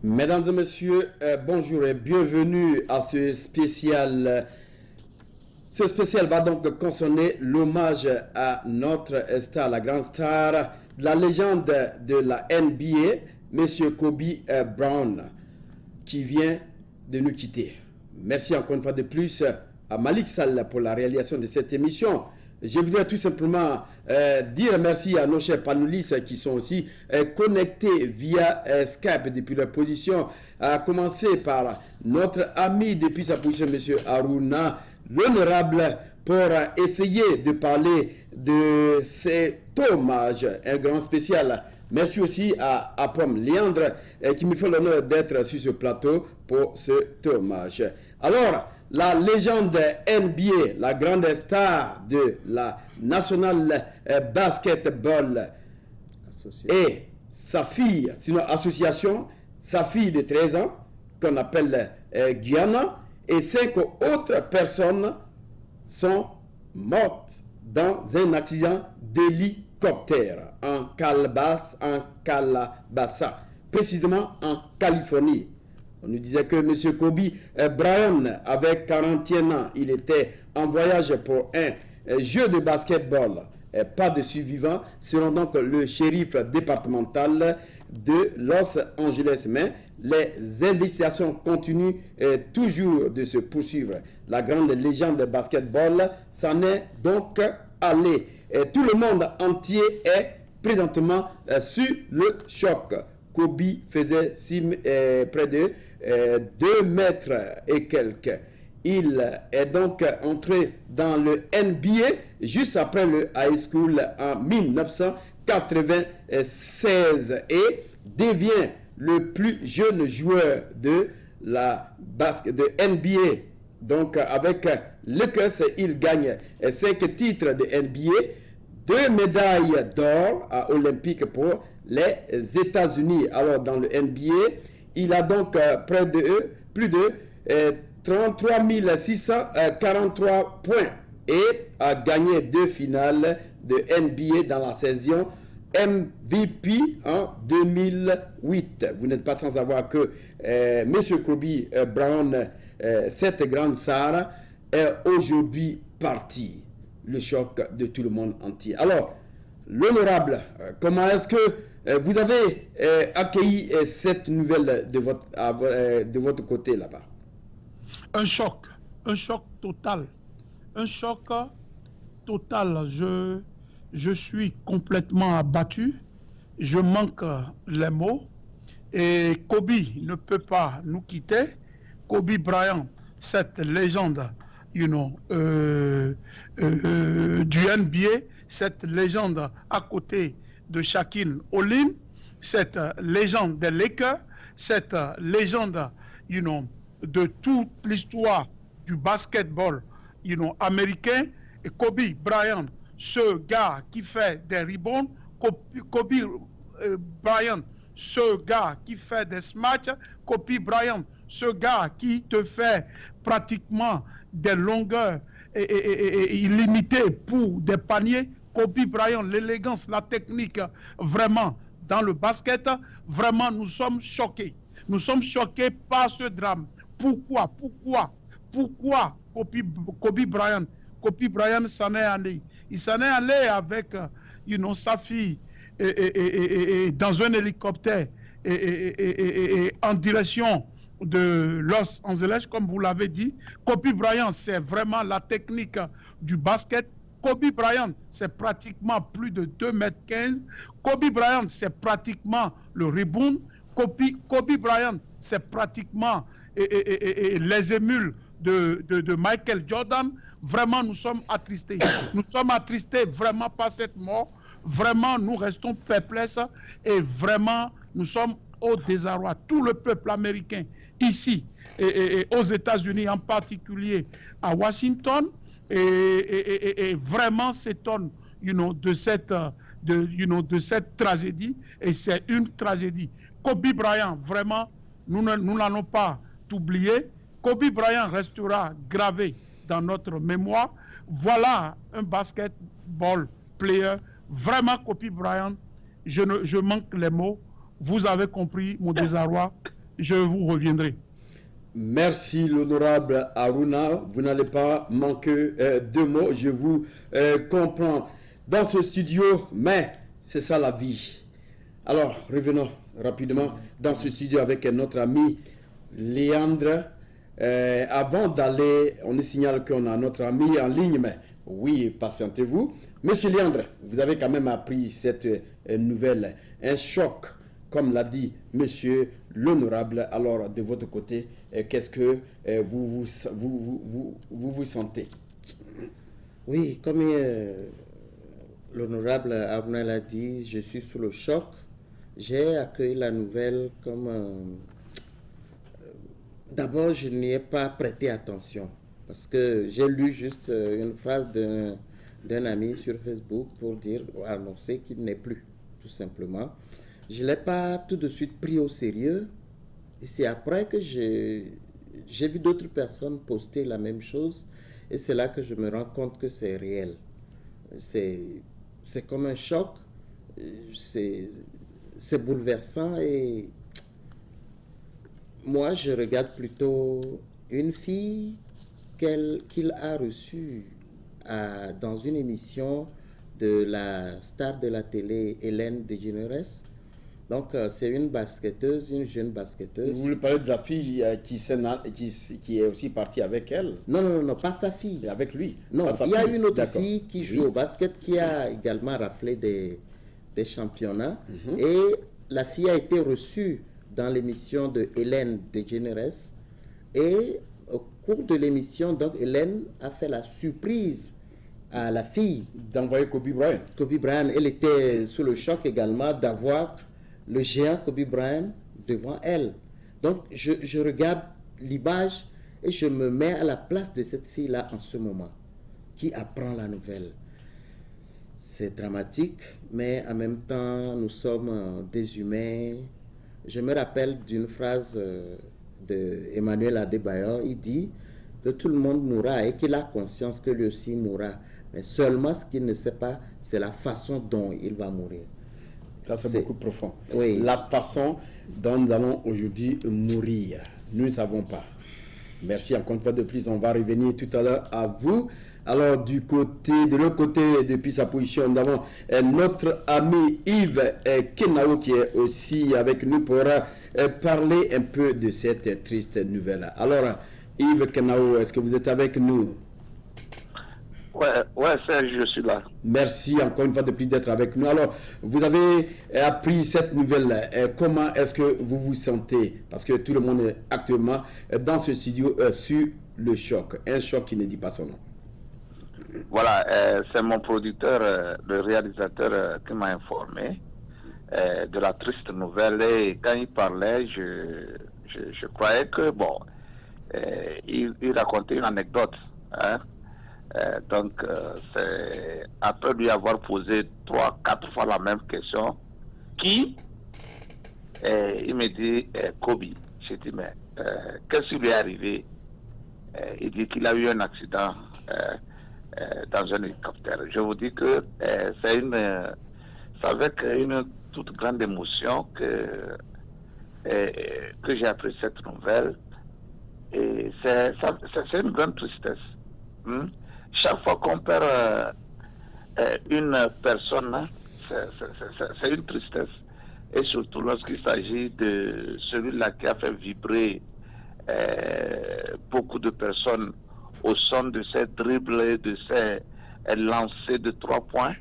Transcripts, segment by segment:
Mesdames et messieurs, bonjour et bienvenue à ce spécial. Ce spécial va donc concerner l'hommage à notre star, la grande star, la légende de la NBA, Monsieur Kobe Brown, qui vient de nous quitter. Merci encore une fois de plus à Malik Sall pour la réalisation de cette émission. Je voudrais tout simplement dire merci à nos chers panélistes qui sont aussi connectés via Skype depuis leur position, à commencer par notre ami depuis sa position, M. Aruna, l'honorable, pour essayer de parler de cet hommage, un grand spécial. Merci aussi à Pomme Léandre qui me fait l'honneur d'être sur ce plateau pour cet hommage. Alors, la légende NBA, la grande star de la National Basketball et sa fille, sinon association, sa fille de 13 ans, qu'on appelle Guyana, et 5 autres personnes sont mortes dans un accident d'hélicoptère en Calabasa, précisément en Californie. On nous disait que M. Kobe Bryant, avec 41 ans, il était en voyage pour un jeu de basketball. Pas de survivants, selon donc le shérif départemental de Los Angeles. Mais les investigations continuent toujours de se poursuivre. La grande légende de basketball s'en est donc allée. Tout le monde entier est présentement sur le choc. Kobe faisait près de 2 mètres et quelques. Il est donc entré dans le NBA juste après le high school en 1996 et devient le plus jeune joueur de la de NBA. Donc avec Lakers, il gagne 5 titres de NBA, 2 médailles d'or à Olympique pour les États-Unis. Alors dans le NBA, il a donc plus de 33 643 points et a gagné 2 finales de NBA dans la saison MVP en 2008. Vous n'êtes pas sans savoir que M. Kobe Brown, cette grande star, est aujourd'hui parti. Le choc de tout le monde entier. Alors, l'honorable, comment est-ce que vous avez accueilli cette nouvelle de votre côté là-bas? Un choc total. Un choc total. Je suis complètement abattu. Je manque les mots. Et Kobe ne peut pas nous quitter. Kobe Bryant, cette légende, du NBA, cette légende à côté de Shaquille O'Neal, cette légende des Lakers, cette légende, de toute l'histoire du basketball, américain. Et Kobe Bryant, ce gars qui fait des rebounds, Kobe Bryant, ce gars qui fait des smash, Kobe Bryant, ce gars qui te fait pratiquement des longueurs illimitées pour des paniers. Kobe Bryant, l'élégance, la technique, vraiment, dans le basket, vraiment, nous sommes choqués. Nous sommes choqués par ce drame. Pourquoi Kobe Bryant s'en est allé? Il s'en est allé avec, sa fille dans un hélicoptère en direction de Los Angeles, comme vous l'avez dit. Kobe Bryant, c'est vraiment la technique du basket. Kobe Bryant, c'est pratiquement plus de 2,15 m. Kobe Bryant, c'est pratiquement le rebound. Kobe Bryant, c'est pratiquement les émules de Michael Jordan. Vraiment, nous sommes attristés. Nous sommes attristés vraiment par cette mort. Vraiment, nous restons perplexes et vraiment, nous sommes au désarroi. Tout le peuple américain, ici, et aux États-Unis en particulier, à Washington, et vraiment s'étonne de cette tragédie. Et c'est une tragédie. Kobe Bryant, vraiment, nous n'allons pas t'oublier. Kobe Bryant restera gravé dans notre mémoire. Voilà un basketball player. Vraiment, Kobe Bryant, je manque les mots. Vous avez compris mon désarroi. je vous reviendrai. Merci l'honorable Aruna, vous n'allez pas manquer de mots, je vous comprends dans ce studio, mais c'est ça la vie. Alors revenons rapidement dans ce studio avec notre ami Léandre. Avant d'aller, on nous signale qu'on a notre ami en ligne, mais oui, patientez-vous. Monsieur Léandre, vous avez quand même appris cette nouvelle, un choc, comme l'a dit monsieur l'honorable. Alors, de votre côté, qu'est-ce que vous vous sentez? Oui, comme l'honorable Aruna l'a dit, je suis sous le choc. J'ai accueilli la nouvelle comme... D'abord, je n'y ai pas prêté attention parce que j'ai lu juste une phrase d'un ami sur Facebook pour dire, annoncer qu'il n'est plus, tout simplement. Je ne l'ai pas tout de suite pris au sérieux. Et c'est après que j'ai vu d'autres personnes poster la même chose. Et c'est là que je me rends compte que c'est réel. C'est comme un choc. C'est bouleversant. Et moi, je regarde plutôt une fille qu'il a reçue dans une émission de la star de la télé, Hélène DeGeneres. Donc, c'est une basketteuse, une jeune basketteuse. Vous voulez parler de la fille qui est aussi partie avec elle? Non, pas sa fille. Et avec lui? Non, il y a une autre fille qui joue au basket, qui a également raflé des championnats. Et la fille a été reçue dans l'émission de Hélène DeGeneres. Et au cours de l'émission, donc, Hélène a fait la surprise à la fille d'envoyer Kobe Bryant. Kobe Bryant, elle était sous le choc également d'avoir le géant Kobe Bryant devant elle. Donc, je regarde l'image et je me mets à la place de cette fille-là en ce moment, qui apprend la nouvelle. C'est dramatique, mais en même temps, nous sommes des humains. Je me rappelle d'une phrase de Emmanuel Adebayor. Il dit que tout le monde mourra et qu'il a conscience que lui aussi mourra. Mais seulement ce qu'il ne sait pas, c'est la façon dont il va mourir. Ça, c'est beaucoup profond. Oui. La façon dont nous allons aujourd'hui mourir, nous ne savons pas. Merci encore une fois de plus. On va revenir tout à l'heure à vous. Alors, de l'autre côté, depuis sa position, nous avons notre ami Yves Kenao qui est aussi avec nous pour parler un peu de cette triste nouvelle. Alors, Yves Kenao, est-ce que vous êtes avec nous? Ouais, Serge, je suis là. Merci encore une fois de plus d'être avec nous. Alors, vous avez appris cette nouvelle. Comment est-ce que vous vous sentez? Parce que tout le monde est actuellement dans ce studio sur le choc. Un choc qui ne dit pas son nom. Voilà, c'est mon producteur, le réalisateur qui m'a informé de la triste nouvelle. Et quand il parlait, je croyais que, bon, il racontait une anecdote. Hein? Donc, c'est après lui avoir posé 3-4 fois la même question, qui il me dit Kobe. J'ai dit, mais qu'est-ce qui lui est arrivé? Il dit qu'il a eu un accident dans un hélicoptère. Je vous dis que c'est avec une toute grande émotion que j'ai appris cette nouvelle. Et c'est une grande tristesse. Chaque fois qu'on perd une personne, c'est une tristesse. Et surtout lorsqu'il s'agit de celui-là qui a fait vibrer beaucoup de personnes au son de ces dribbles, de ces lancers de 3 points,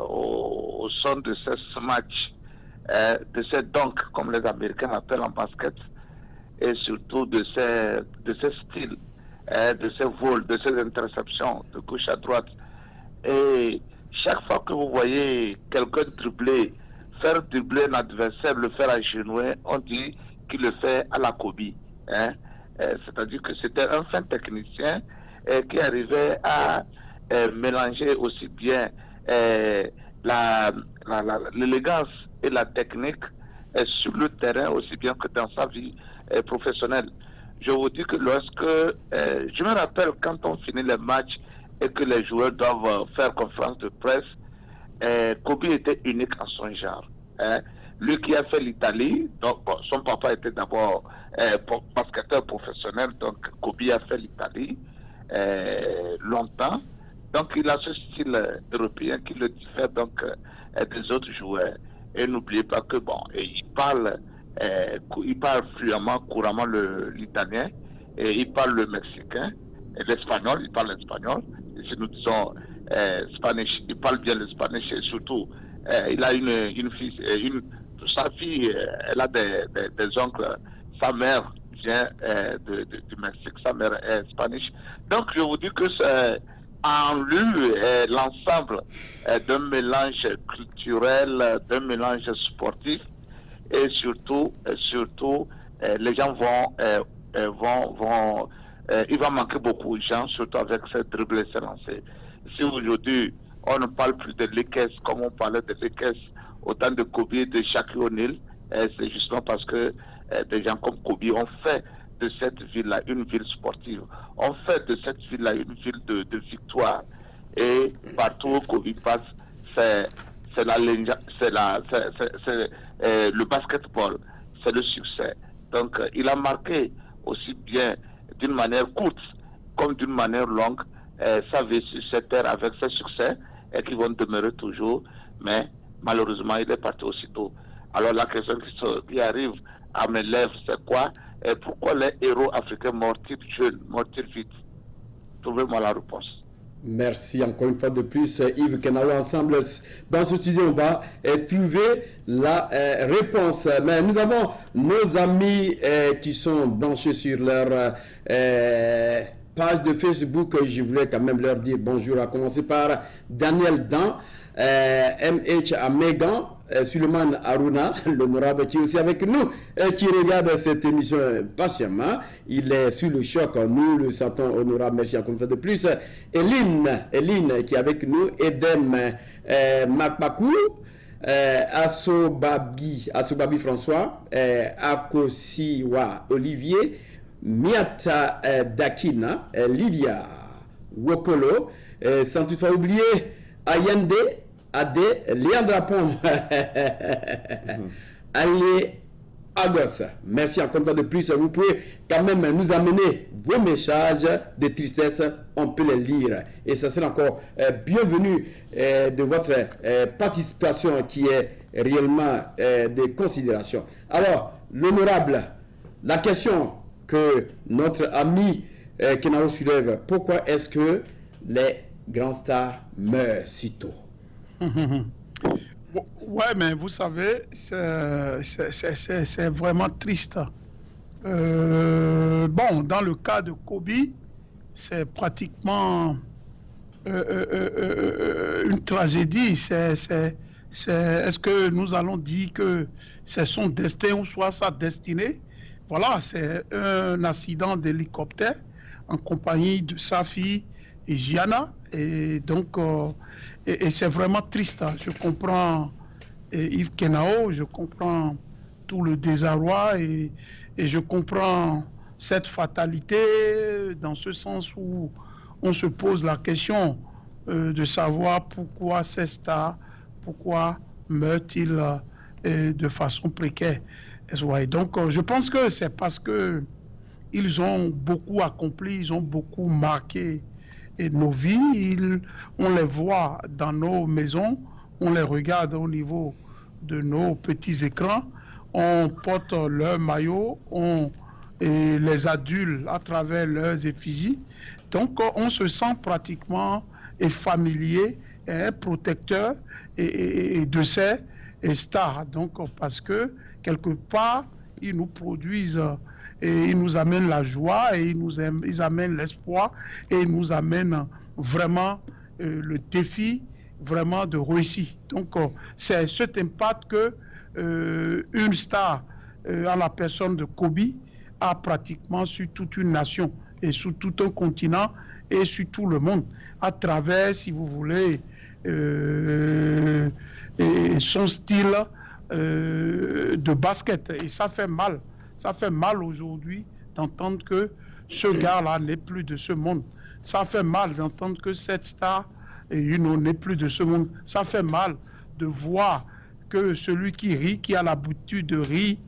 au son de ces smash, de ces dunks, comme les Américains appellent en basket, et surtout de ces styles, de ces vols, de ces interceptions de gauche à droite. Et chaque fois que vous voyez quelqu'un dribbler, faire dribbler un adversaire, le faire agenouiller, on dit qu'il le fait à la Kobe. C'est-à-dire que c'était un fin technicien qui arrivait à mélanger aussi bien l'élégance et la technique sur le terrain aussi bien que dans sa vie professionnelle. Je vous dis que lorsque, je me rappelle quand on finit les matchs et que les joueurs doivent faire conférence de presse, Kobe était unique en son genre. lui qui a fait l'Italie, donc bon, son papa était d'abord basketteur professionnel, donc Kobe a fait l'Italie longtemps. Donc il a ce style européen qui le diffère donc des autres joueurs. Et n'oubliez pas que bon, il parle fluemment, couramment l'italien, et il parle le mexicain, et l'espagnol, il parle l'espagnol. Et si nous disons Spanish, il parle bien l'espagnol, et surtout il a une fille, sa fille, elle a des oncles, sa mère vient du Mexique, sa mère est spanish. Donc je vous dis que c'est en lui l'ensemble d'un mélange culturel, d'un mélange sportif, et surtout les gens il va manquer beaucoup de gens, surtout avec cette dribble lancée. Si aujourd'hui on ne parle plus de Lakers comme on parlait de Lakers au temps de Kobe et de Shaquille O'Neal, c'est justement parce que des gens comme Kobe ont fait de cette ville-là une ville sportive. On fait de cette ville-là une ville de victoire. Et partout où Kobe passe, c'est le basketball, c'est le succès. Donc il a marqué aussi bien d'une manière courte comme d'une manière longue sa vie sur cette terre avec ses succès et qui vont demeurer toujours. Mais malheureusement, il est parti aussitôt. Alors la question qui arrive à mes lèvres, c'est quoi? Et pourquoi les héros africains meurent-ils jeunes, meurent-ils vite? Trouvez-moi la réponse. Merci encore une fois de plus, Yves Kenao. Ensemble, dans ce studio, on va trouver la réponse. Mais nous avons nos amis qui sont branchés sur leur page de Facebook. Je voulais quand même leur dire bonjour, à commencer par Daniel Dan, MH Amegan, Suleiman Aruna, l'honorable qui est aussi avec nous, qui regarde cette émission patiemment. Il est sur le choc, nous le sentons honorable, merci encore une fois de plus. Eline qui est avec nous, Edem Makmakou, Asobabi François, Akosiwa Olivier, Miata Dakina, Lydia Wokolo, sans toutefois oublier Ayende Ade, Léandre Pont, allez Agos. Merci encore une fois de plus. Vous pouvez quand même nous amener vos messages de tristesse, on peut les lire. Et ça sera encore bienvenu de votre participation qui est réellement de considération. Alors, l'honorable, la question que notre ami Kenao soulève, pourquoi est-ce que les grands stars meurent si tôt? Ouais, mais vous savez, c'est vraiment triste. Bon, dans le cas de Kobe, c'est pratiquement une tragédie. Est-ce que nous allons dire que c'est son destin ou soit sa destinée? Voilà, c'est un accident d'hélicoptère en compagnie de sa fille et Gianna. Et donc, et c'est vraiment triste. Je comprends Yves Kenao, je comprends tout le désarroi et je comprends cette fatalité dans ce sens où on se pose la question de savoir pourquoi ces stars, pourquoi meurent-ils de façon précaire. Et donc, je pense que c'est parce que ils ont beaucoup accompli, ils ont beaucoup marqué nos vies, on les voit dans nos maisons, on les regarde au niveau de nos petits écrans, on porte leur maillot, et les adultes à travers leurs effigies. Donc on se sent pratiquement familier, protecteur de ces stars. Donc parce que quelque part, ils nous produisent et ils nous amènent la joie et ils amènent l'espoir et ils nous amènent vraiment le défi vraiment de réussir. Donc c'est cet impact que une star à la personne de Kobe a pratiquement sur toute une nation et sur tout un continent et sur tout le monde à travers, si vous voulez, son style de basket. Et ça fait mal. Ça fait mal aujourd'hui d'entendre que ce gars-là n'est plus de ce monde. Ça fait mal d'entendre que cette star n'est plus de ce monde. Ça fait mal de voir que celui qui rit, qui a l'habitude de rire,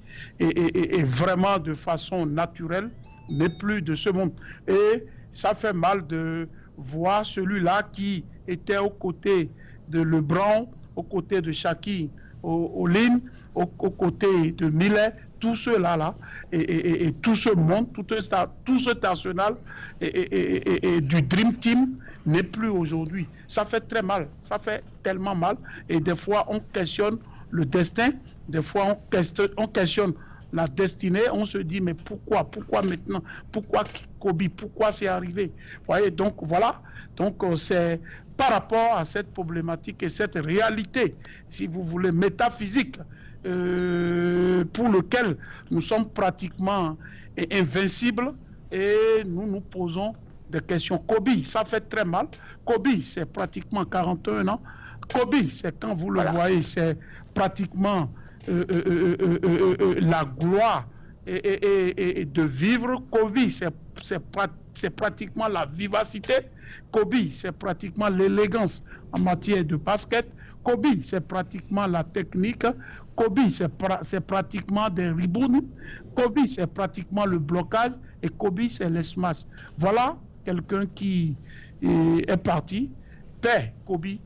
et vraiment de façon naturelle, n'est plus de ce monde. Et ça fait mal de voir celui-là qui était aux côtés de Lebron, aux côtés de Shaki, Olin, aux côtés de Millet, tout cela-là, et tout ce monde, tout cet arsenal et du Dream Team n'est plus aujourd'hui. Ça fait très mal, ça fait tellement mal. Et des fois, on questionne le destin, des fois, on questionne la destinée, on se dit, mais pourquoi maintenant? Pourquoi Kobe? Pourquoi c'est arrivé? Vous voyez, donc voilà. Donc c'est par rapport à cette problématique et cette réalité, si vous voulez, métaphysique, pour lequel nous sommes pratiquement invincibles et nous nous posons des questions. Kobe, ça fait très mal. Kobe, c'est pratiquement 41 ans. Kobe, c'est quand vous le voyez, c'est pratiquement la gloire et de vivre. Kobe, c'est pratiquement la vivacité. Kobe, c'est pratiquement l'élégance en matière de basket. Kobe, c'est pratiquement la technique. Kobe, c'est pratiquement des rebounds. Kobe, c'est pratiquement le blocage. Et Kobe, c'est les smash. Voilà quelqu'un qui est parti. Paix, Kobe,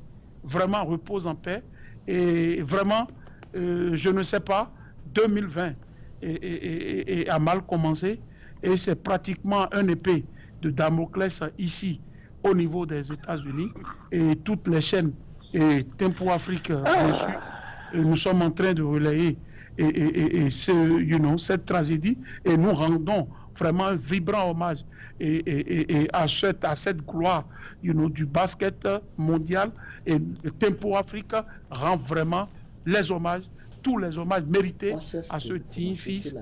vraiment repose en paix. Et vraiment, je ne sais pas, 2020 a mal commencé. Et c'est pratiquement un épée de Damoclès ici, au niveau des États-Unis. Et toutes les chaînes, et Tempo Afrique, bien sûr, nous sommes en train de relayer cette tragédie. Et nous rendons vraiment un vibrant hommage à cette gloire du basket mondial. Et Tempo Africa rend vraiment les hommages, tous les hommages mérités à ce digne fils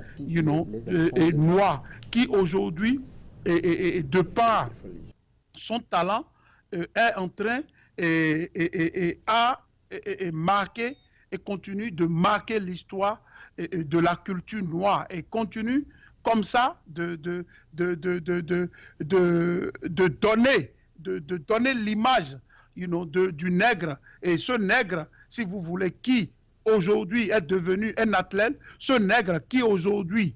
noir qui aujourd'hui, de par son talent, est en train a marqué et continue de marquer l'histoire de la culture noire et continue comme ça de donner l'image du nègre. Et ce nègre, si vous voulez, qui aujourd'hui est devenu un athlète, ce nègre qui aujourd'hui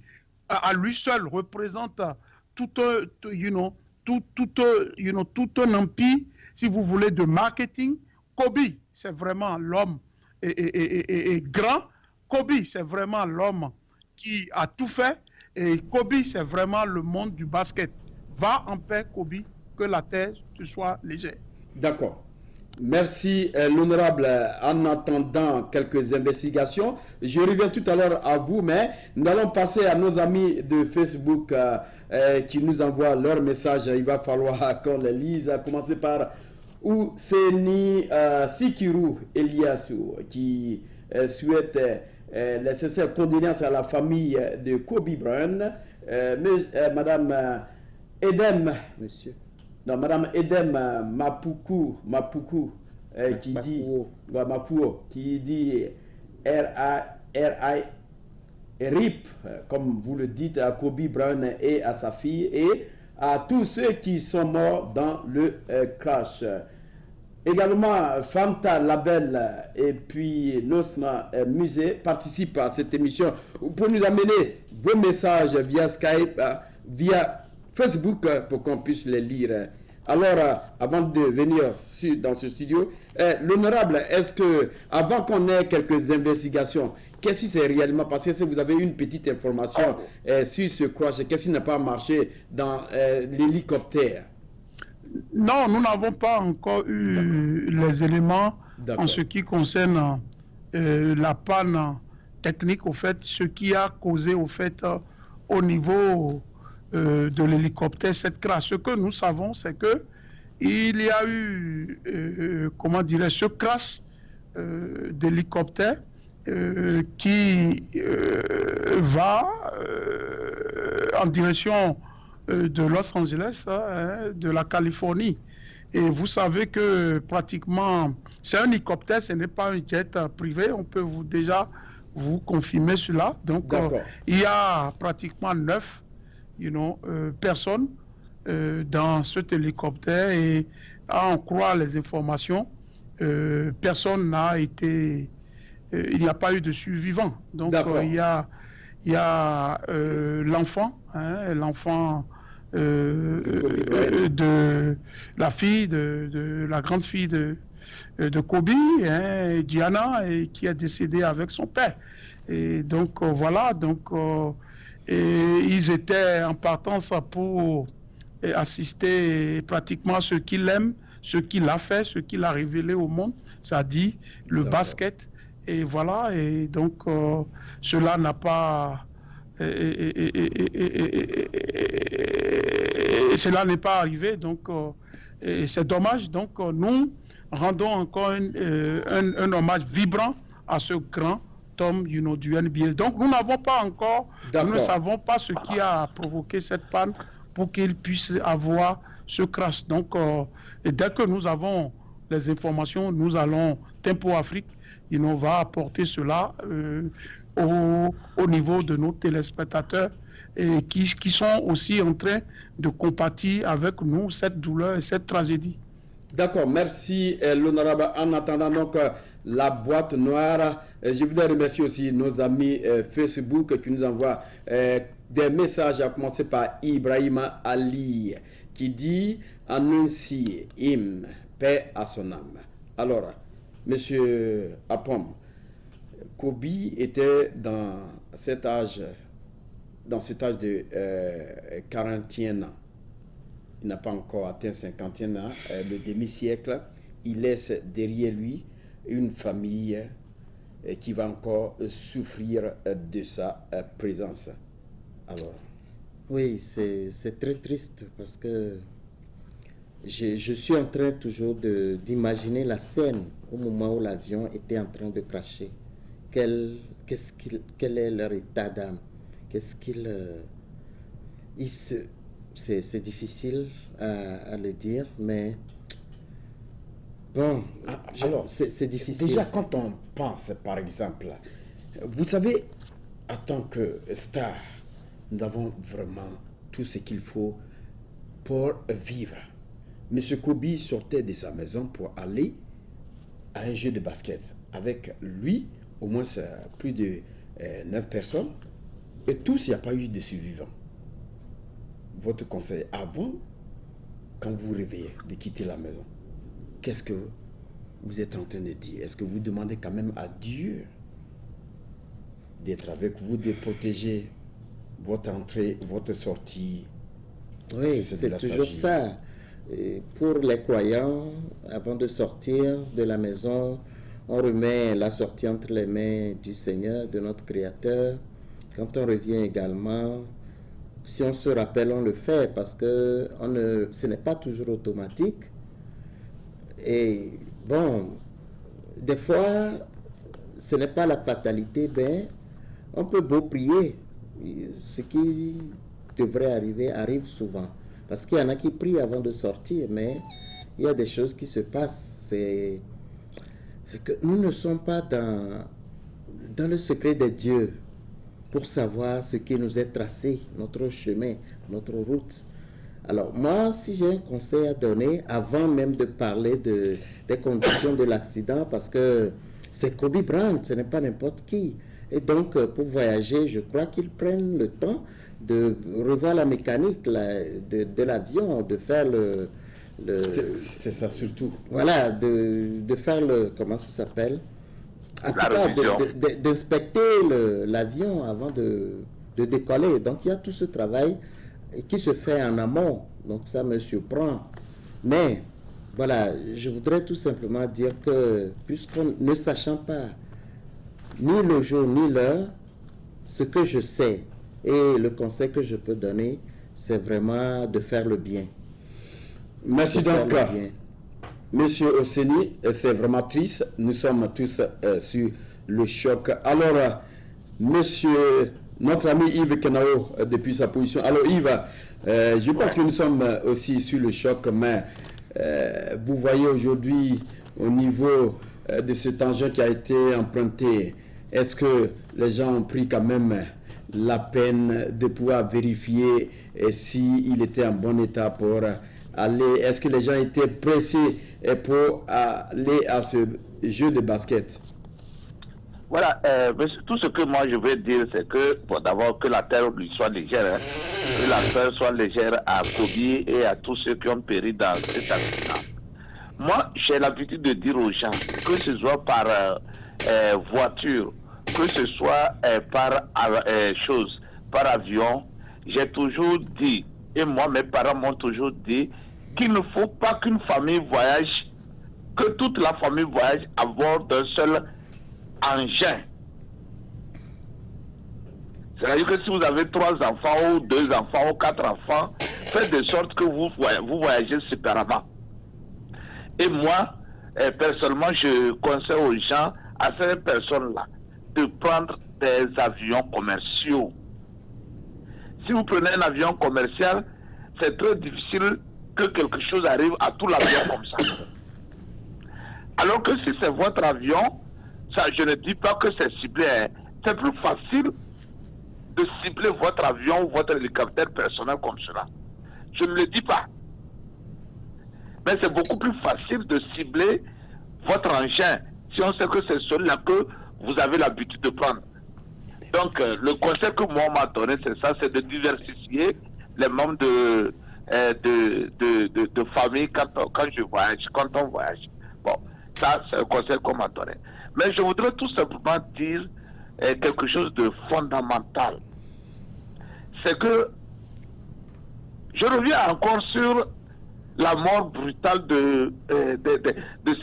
à lui seul représente tout un empire, si vous voulez, de marketing. Kobe, c'est vraiment l'homme grand. Kobe, c'est vraiment l'homme qui a tout fait. Et Kobe, c'est vraiment le monde du basket. Va en paix, Kobe, que la terre te soit légère. D'accord. Merci, l'honorable. En attendant quelques investigations, je reviens tout à l'heure à vous, mais nous allons passer à nos amis de Facebook qui nous envoient leurs messages. Il va falloir qu'on les lise, à commencer par Ouseni Sikiru Eliassou, qui souhaite les sincères condoléances à la famille de Kobe Bryant. Madame Edem, monsieur. Non, Madame Edem Mapuku, qui dit Mapuo, qui dit RIP, comme vous le dites, à Kobe Bryant et à sa fille et à tous ceux qui sont morts dans le crash. Également, Fanta Label et puis Nosma Musée participent à cette émission pour nous amener vos messages via Skype, via Facebook pour qu'on puisse les lire. Alors, avant de venir dans ce studio, l'honorable, est-ce que, avant qu'on ait quelques investigations, qu'est-ce qui s'est réellement passé? Si vous avez une petite information sur ce crash, qu'est-ce qui n'a pas marché dans l'hélicoptère? Non, nous n'avons pas encore eu les éléments en ce qui concerne la panne technique, au fait, ce qui a causé, au fait, au niveau de l'hélicoptère, cette crash. Ce que nous savons, c'est que il y a eu, ce crash d'hélicoptère qui va en direction de Los Angeles, de la Californie. Et vous savez que pratiquement, c'est un hélicoptère, ce n'est pas un jet privé, on peut déjà vous confirmer cela. Donc, il y a pratiquement 9 personnes dans cet hélicoptère et à en croire les informations, personne n'a été il n'y a pas eu de survivants. Donc il y a l'enfant, hein, l'enfant de la fille, de la grande fille de Kobe, hein, Diana, et qui est décédée avec son père. Et donc voilà, donc et ils étaient en partance pour assister pratiquement à ce qu'il aime, ce qu'il a fait, ce qu'il a révélé au monde, c'est-à-dire le basket. Et voilà, et donc cela n'a pas... cela n'est pas arrivé, donc c'est dommage. Donc nous rendons encore un hommage vibrant à ce grand homme du NBA. Donc nous n'avons pas encore, nous ne savons pas ce qui a provoqué cette panne pour qu'il puisse avoir ce crash. Donc et dès que nous avons les informations, nous allons, Tempo Afrique, va apporter cela au niveau de nos téléspectateurs et qui sont aussi en train de compatir avec nous cette douleur et cette tragédie. D'accord, merci l'honorable. En attendant donc la boîte noire, je voudrais remercier aussi nos amis Facebook qui nous envoient des messages, à commencer par Ibrahima Ali qui dit Anansi Im, paix à son âme. Alors, monsieur Apom, Kobe était dans cet âge de 41 ans. Il n'a pas encore atteint 51 ans, le demi-siècle. Il laisse derrière lui une famille qui va encore souffrir de sa présence. Alors. Oui, c'est très triste parce que je suis en train toujours d'imaginer la scène au moment où l'avion était en train de cracher. Quel est leur état d'âme? C'est difficile à le dire, mais bon, alors c'est difficile. Déjà, quand on pense, par exemple, vous savez, en tant que star, nous avons vraiment tout ce qu'il faut pour vivre. Monsieur Kobe sortait de sa maison pour aller à un jeu de basket. Avec lui, au moins plus de 9 personnes. Et tous, il n'y a pas eu de survivants. Votre conseil, avant, quand vous réveillez, de quitter la maison, qu'est-ce que vous êtes en train de dire? Est-ce que vous demandez quand même à Dieu d'être avec vous, de protéger votre entrée, votre sortie? Oui, c'est toujours ça. Et pour les croyants, avant de sortir de la maison, on remet la sortie entre les mains du Seigneur, de notre Créateur. Quand on revient également, si on se rappelle, on le fait parce que ce n'est pas toujours automatique. Et bon, des fois, ce n'est pas la fatalité, mais on peut beau prier. Ce qui devrait arriver arrive souvent. Parce qu'il y en a qui prient avant de sortir, mais il y a des choses qui se passent. C'est que nous ne sommes pas dans le secret de Dieu pour savoir ce qui nous est tracé, notre chemin, notre route. Alors moi, si j'ai un conseil à donner, avant même de parler des conditions de l'accident, parce que c'est Kobe Bryant, ce n'est pas n'importe qui. Et donc, pour voyager, je crois qu'ils prennent le temps de revoir la mécanique de l'avion, de faire c'est ça surtout. Voilà, de faire comment ça s'appelle? En tout cas, d'inspecter l'avion avant de décoller. Donc, il y a tout ce travail qui se fait en amont. Donc, ça me surprend. Mais, voilà, je voudrais tout simplement dire que, puisqu'on ne sachant pas ni le jour ni l'heure, ce que je sais et le conseil que je peux donner, c'est vraiment de faire le bien. Merci donc, Monsieur Oseni, c'est vraiment triste. Nous sommes tous sur le choc. Alors, Monsieur, notre ami Yves Kenao, depuis sa position. Alors Yves, je pense que nous sommes aussi sur le choc, mais vous voyez aujourd'hui au niveau de cet engin qui a été emprunté, est-ce que les gens ont pris quand même la peine de pouvoir vérifier s'il était en bon état pour aller? Est-ce que les gens étaient pressés pour aller à ce jeu de basket? Voilà, mais tout ce que moi je veux dire, c'est que, bon, d'abord, que la terre lui soit légère, hein, que la terre soit légère à Kobe et à tous ceux qui ont péri dans cet accident. Moi, j'ai l'habitude de dire aux gens, que ce soit par voiture, que ce soit par avion, j'ai toujours dit, et moi, mes parents m'ont toujours dit, qu'il ne faut pas qu'une famille voyage, que toute la famille voyage à bord d'un seul engin. C'est-à-dire que si vous avez 3 enfants ou 2 enfants ou 4 enfants, faites de sorte que vous voyagez séparément. Et moi, personnellement, je conseille aux gens, à ces personnes-là, de prendre des avions commerciaux. Si vous prenez un avion commercial, c'est très difficile que quelque chose arrive à tout l'avion comme ça. Alors que si c'est votre avion, ça, je ne dis pas que c'est ciblé, hein. C'est plus facile de cibler votre avion ou votre hélicoptère personnel comme cela. Je ne le dis pas. Mais c'est beaucoup plus facile de cibler votre engin si on sait que c'est celui-là que vous avez l'habitude de prendre. Donc, le conseil que moi on m'a donné, c'est ça, c'est de diversifier les membres de famille quand on voyage. Bon, ça, c'est un conseil qu'on m'a donné. Mais je voudrais tout simplement dire quelque chose de fondamental. C'est que je reviens encore sur la mort brutale de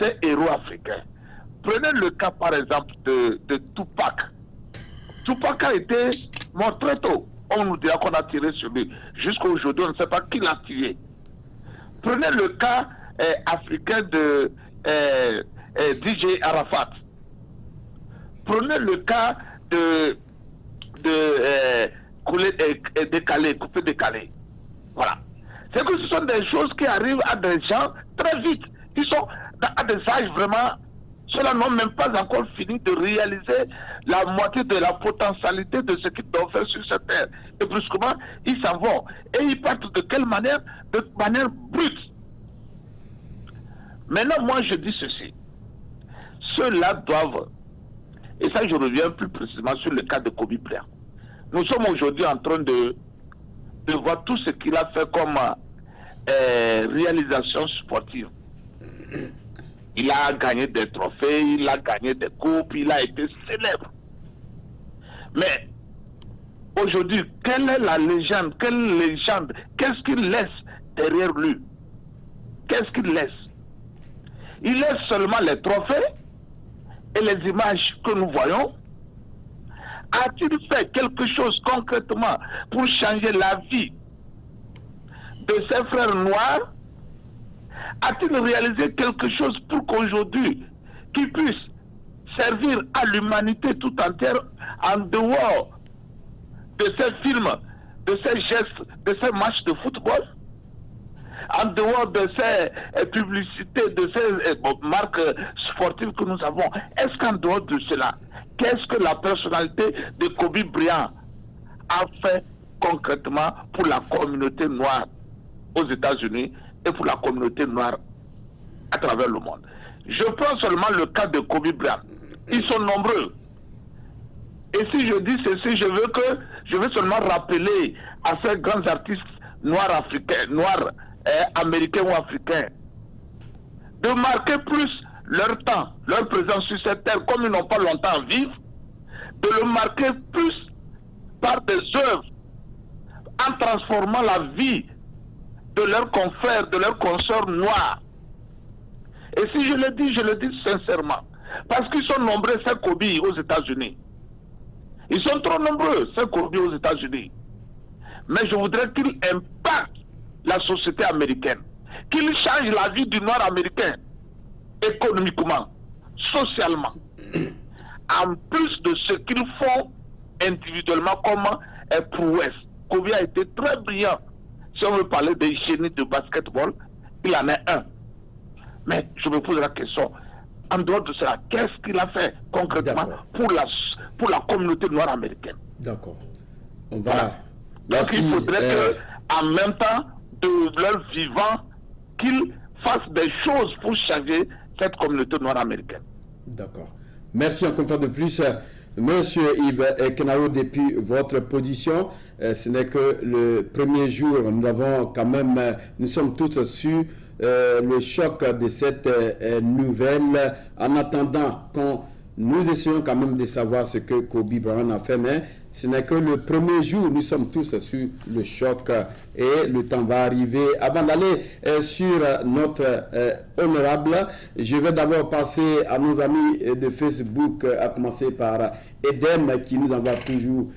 ces héros africains. Prenez le cas, par exemple, de Tupac. Tupac a été mort très tôt. On nous dira qu'on a tiré sur lui. Jusqu'à aujourd'hui, on ne sait pas qui l'a tiré. Prenez le cas africain de DJ Arafat. Prenez le cas de Coupé décalé. Voilà. C'est que ce sont des choses qui arrivent à des gens très vite. Ils sont à des âges vraiment, ceux-là n'ont même pas encore fini de réaliser la moitié de la potentialité de ce qu'ils doivent faire sur cette terre. Et brusquement, ils s'en vont. Et ils partent de quelle manière? De manière brute. Maintenant, moi, je dis ceci. Ceux-là doivent, et ça, je reviens plus précisément sur le cas de Kobe Bryant. Nous sommes aujourd'hui en train de voir tout ce qu'il a fait comme réalisation sportive. Il a gagné des trophées, il a gagné des coupes, il a été célèbre. Mais aujourd'hui, quelle est la légende? Quelle légende? Qu'est-ce qu'il laisse derrière lui? Qu'est-ce qu'il laisse? Il laisse seulement les trophées et les images que nous voyons. A-t-il fait quelque chose concrètement pour changer la vie de ses frères noirs? A-t-il réalisé quelque chose pour qu'aujourd'hui, qu'il puisse servir à l'humanité tout entière en dehors de ces films, de ces gestes, de ces matchs de football? En dehors de ces publicités, de ces marques sportives que nous avons, est-ce qu'en dehors de cela, qu'est-ce que la personnalité de Kobe Bryant a fait concrètement pour la communauté noire aux États-Unis et pour la communauté noire à travers le monde? Je prends seulement le cas de Kobe Bryant. Ils sont nombreux. Et si je dis ceci, je veux seulement rappeler à ces grands artistes noirs africains, noirs américains ou africains, de marquer plus leur temps, leur présence sur cette terre, comme ils n'ont pas longtemps à vivre, de le marquer plus par des œuvres, en transformant la vie de leurs confrères, de leurs consoeurs noirs. Et si je le dis sincèrement, parce qu'ils sont nombreux, ces Kobe aux États-Unis. Ils sont trop nombreux, ces Kobe aux États-Unis. Mais je voudrais qu'ils impactent la société américaine, qu'ils changent la vie du noir américain, économiquement, socialement, en plus de ce qu'ils font individuellement comme prouesse. Kobe a été très brillant. Si on veut parler des génies de basketball, il en est un. Mais je me pose la question, en dehors de cela, qu'est-ce qu'il a fait concrètement pour la communauté noire américaine? D'accord. On va... Voilà. Donc il faudrait que, en même temps de leur vivant, qu'ils fassent des choses pour changer cette communauté noire américaine. D'accord. Merci encore une fois de plus, Monsieur Yves Kenao, depuis votre position. Ce n'est que le premier jour, nous sommes tous sur le choc de cette nouvelle. En attendant, nous essayons quand même de savoir ce que Kobe Bryant a fait, mais ce n'est que le premier jour, nous sommes tous sur le choc et le temps va arriver. Avant d'aller sur notre honorable, je vais d'abord passer à nos amis de Facebook, à commencer par Edem qui nous envoie toujours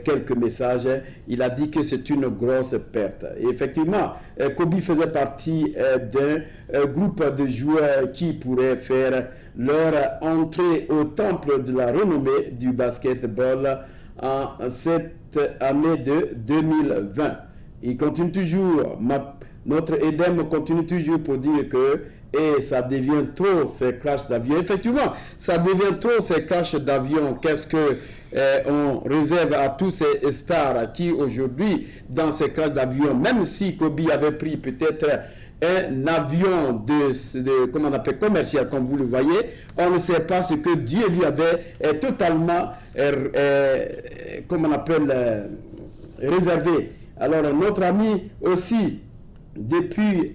quelques messages. Il a dit que c'est une grosse perte. Et effectivement, Kobe faisait partie d'un groupe de joueurs qui pourraient faire leur entrée au temple de la renommée du basketball en cette année de 2020. Il continue toujours, notre Edem continue toujours pour dire que ça devient trop ces crashs d'avion. Effectivement, ça devient trop ces crashs d'avion. Qu'est-ce que on réserve à tous ces stars qui aujourd'hui, dans ces crashs d'avion, même si Kobe avait pris peut-être un avion comment on appelle, commercial, comme vous le voyez, on ne sait pas ce que Dieu lui avait totalement, comment on appelle, réservé. Alors, notre ami aussi, depuis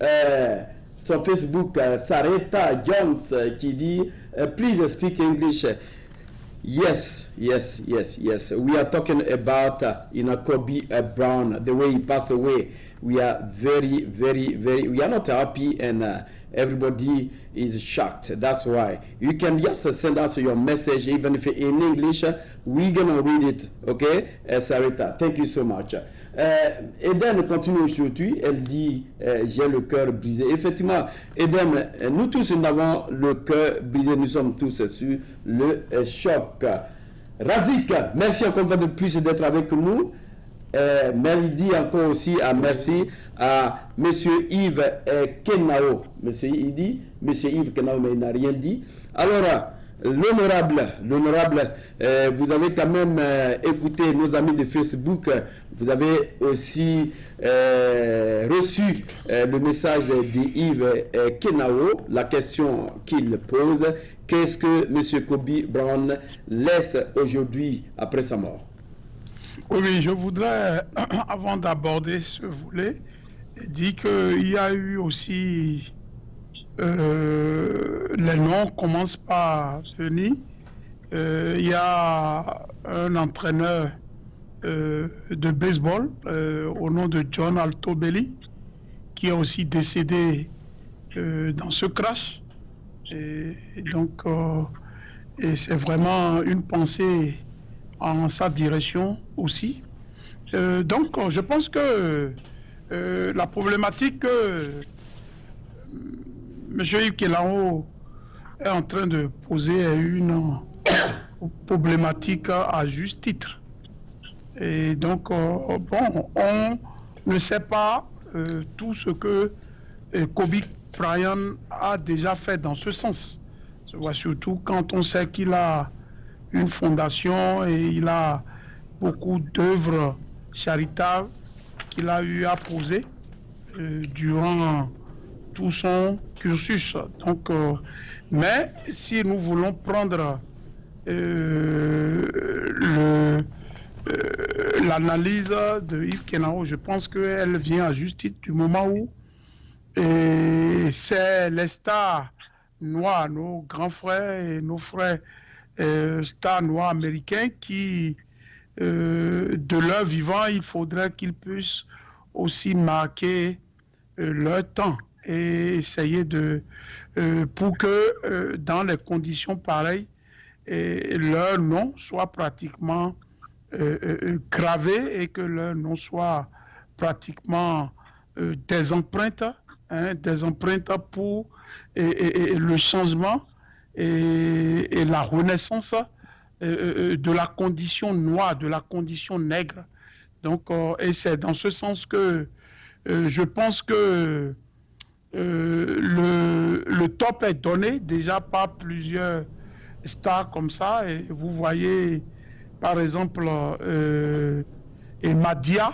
son Facebook, Sareta Jones, qui dit, please speak English. Yes. We are talking about Kobe Brown, the way he passed away. We are very, we are not happy, and everybody is shocked. That's why you can just send us your message, even if in English. We're gonna read it, okay? Sarita, thank you so much. Eden continue aujourd'hui, elle dit j'ai le cœur brisé. Effectivement, Eden, nous tous nous avons le cœur brisé, nous sommes tous sur le choc. Razik, merci encore une fois de plus d'être avec nous. Merci encore aussi merci à Monsieur Yves Kenao. Monsieur Yves Kenao, mais il n'a rien dit. Alors, l'honorable, vous avez quand même écouté nos amis de Facebook. Vous avez aussi reçu le message de Yves Kenao, la question qu'il pose. Qu'est-ce que M. Kobe Brown laisse aujourd'hui après sa mort? Oui, je voudrais, avant d'aborder ce volet, dire qu'il y a eu aussi, les noms commencent par venir. Il y a un entraîneur de baseball au nom de John Altobelli qui est aussi décédé dans ce crash. Et donc, c'est vraiment une pensée en sa direction aussi. Donc, je pense que la problématique que M. Yves Kenao est en train de poser est une problématique à juste titre. Et donc, bon, on ne sait pas tout ce que Kobe Bryant a déjà fait dans ce sens. Surtout quand on sait qu'il a une fondation et il a beaucoup d'œuvres charitables qu'il a eu à poser durant tout son cursus. Donc, mais si nous voulons prendre l'analyse de Yves Kenao, je pense qu'elle vient à juste titre du moment où c'est les stars noirs, nos grands frères et nos frères stars noirs américains qui, de leur vivant, il faudrait qu'ils puissent aussi marquer leur temps et essayer de, pour que dans les conditions pareilles, leur nom soit pratiquement gravé et que leur nom soit pratiquement des empreintes pour le changement et la renaissance de la condition noire, de la condition nègre. Donc, et c'est dans ce sens que je pense que le top est donné déjà par plusieurs stars comme ça. Et vous voyez, par exemple, Madia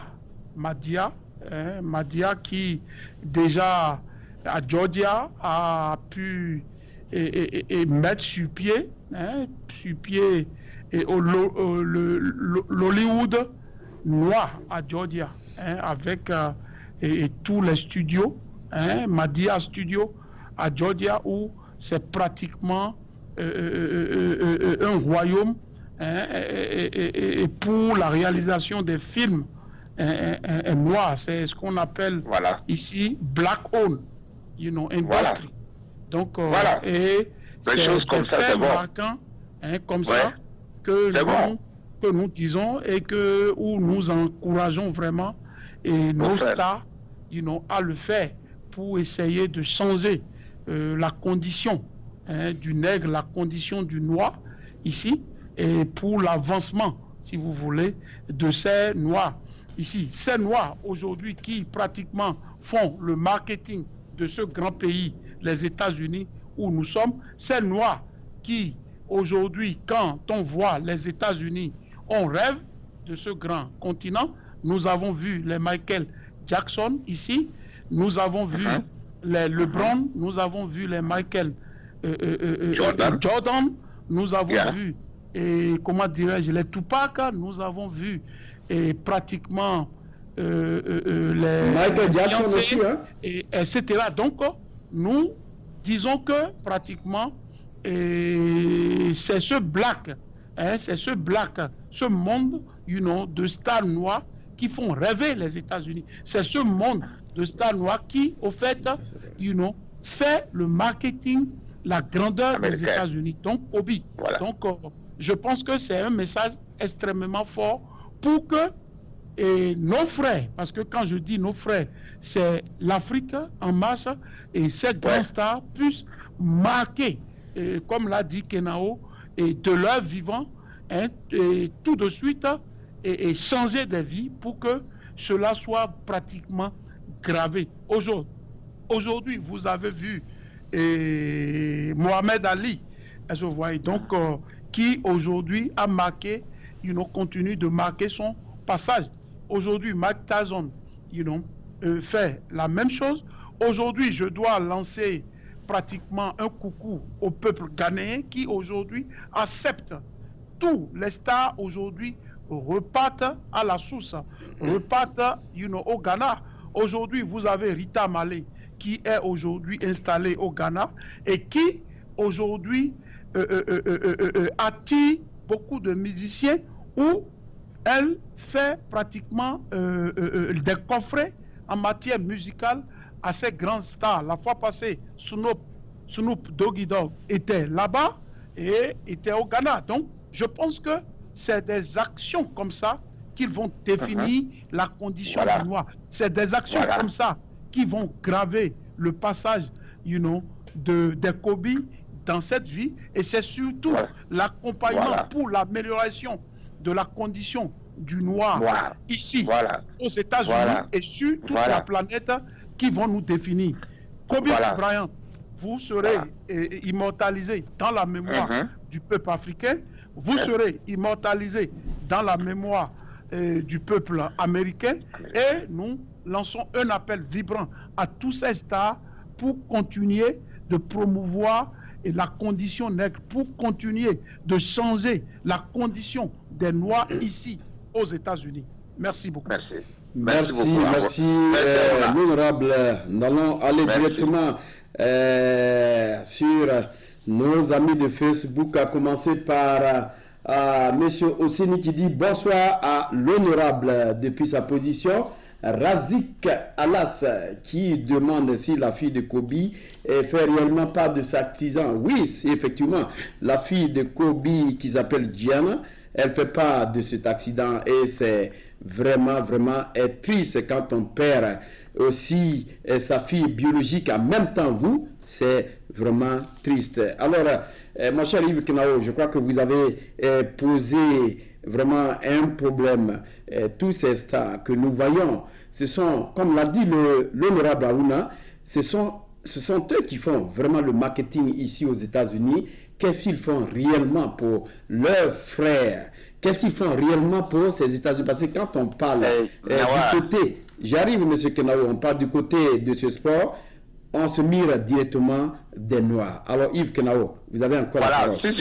qui déjà à Georgia a pu et mettre sur pied l'Hollywood noir à Georgia, avec tous les studios, Madia Studio à Georgia, où c'est pratiquement un royaume pour la réalisation des films noirs. C'est ce qu'on appelle ici Black Owned, industry. Voilà. Donc, voilà. Et c'est des faits marquants comme ça que nous disons et où nous encourageons vraiment nos stars à le faire pour essayer de changer la condition du nègre, la condition du noir ici, et pour l'avancement, si vous voulez, de ces noirs ici. Ces noirs aujourd'hui qui pratiquement font le marketing de ce grand pays, les États-Unis, où nous sommes, ces noirs qui aujourd'hui, quand on voit les États-Unis, on rêve de ce grand continent. Nous avons vu les Michael Jackson ici, nous avons vu les LeBron, nous avons vu les Michael Jordan, nous avons vu, comment dirais-je, les Tupac, nous avons vu pratiquement les Michael Jackson aussi, etc. Donc, nous disons que pratiquement, c'est ce black, ce monde, de stars noires qui font rêver les États-Unis. C'est ce monde de stars noires qui, au fait, fait le marketing, la grandeur des États-Unis. Donc, Kobe. Voilà. Donc, je pense que c'est un message extrêmement fort pour que nos frères, parce que quand je dis nos frères, c'est l'Afrique en marche, et ces grands stars puissent marquer, comme l'a dit Kenao, et de leur vivant, et tout de suite, et changer des vies pour que cela soit pratiquement gravé. Aujourd'hui, vous avez vu Mohamed Ali, je vois, donc, qui aujourd'hui a marqué, continue de marquer son passage. Aujourd'hui, Mike Tyson, fait la même chose. Aujourd'hui, je dois lancer pratiquement un coucou au peuple ghanéen qui aujourd'hui accepte tous les stars aujourd'hui repartent à la source, repartent au Ghana. Aujourd'hui, vous avez Rita Marley qui est aujourd'hui installée au Ghana et qui aujourd'hui attire beaucoup de musiciens où elle fait pratiquement des coffrets en matière musicale à ces grandes stars. La fois passée, Snoop Doggy Dogg était là-bas et était au Ghana. Donc, je pense que c'est des actions comme ça qui vont définir la condition du noir. C'est des actions comme ça qui vont graver le passage, des Kobe dans cette vie. Et c'est surtout l'accompagnement pour l'amélioration de la condition du noir ici, aux États-Unis et sur toute la planète qui vont nous définir. Kobe Bryant, vous serez immortalisé dans la mémoire du peuple africain, vous serez immortalisé dans la mémoire du peuple américain, et nous lançons un appel vibrant à tous ces stars pour continuer de promouvoir la condition nègre, pour continuer de changer la condition des Noirs ici aux États-Unis. Merci beaucoup. Merci, l'honorable. Nous allons aller directement sur nos amis de Facebook, à commencer par Monsieur Ossini qui dit bonsoir à l'honorable depuis sa position. Razik Alas qui demande si la fille de Kobe fait réellement part de cet accident. Oui, c'est effectivement la fille de Kobe qui s'appelle Gianna. Elle fait part de cet accident et c'est vraiment triste quand on perd aussi sa fille biologique en même temps vous. C'est vraiment triste. Alors, mon cher Yves Kenao, je crois que vous avez posé vraiment un problème. Tous ces stars que nous voyons, ce sont, comme l'a dit l'honorable Aruna, ce sont eux qui font vraiment le marketing ici aux États-Unis. Qu'est-ce qu'ils font réellement pour leurs frères? Qu'est-ce qu'ils font réellement pour ces États-Unis? Parce que quand on parle du côté, j'arrive, M. Kenao, on parle du côté de ce sport, on se mire directement des Noirs. Alors Yves Kenao, vous avez encore la Voilà, parole. si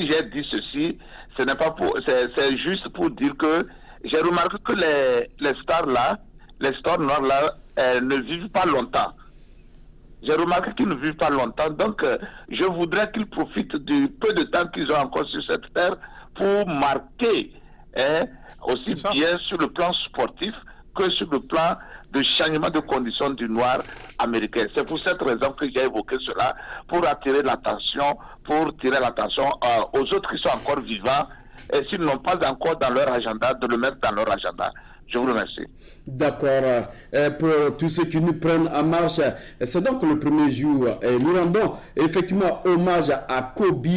j'ai dit ceci, ce n'est pas pour, c'est juste pour dire que j'ai remarqué que les stars là, les stars noires là, elles ne vivent pas longtemps. J'ai remarqué qu'ils ne vivent pas longtemps, donc je voudrais qu'ils profitent du peu de temps qu'ils ont encore sur cette terre pour marquer aussi bien sur le plan sportif que sur le plan de changement de conditions du noir américain. C'est pour cette raison que j'ai évoqué cela, pour attirer l'attention, pour tirer l'attention aux autres qui sont encore vivants, et s'ils n'ont pas encore dans leur agenda, de le mettre dans leur agenda. Je vous remercie. D'accord. Pour tous ceux qui nous prennent en marche, c'est donc le premier jour. Nous rendons effectivement hommage à Kobe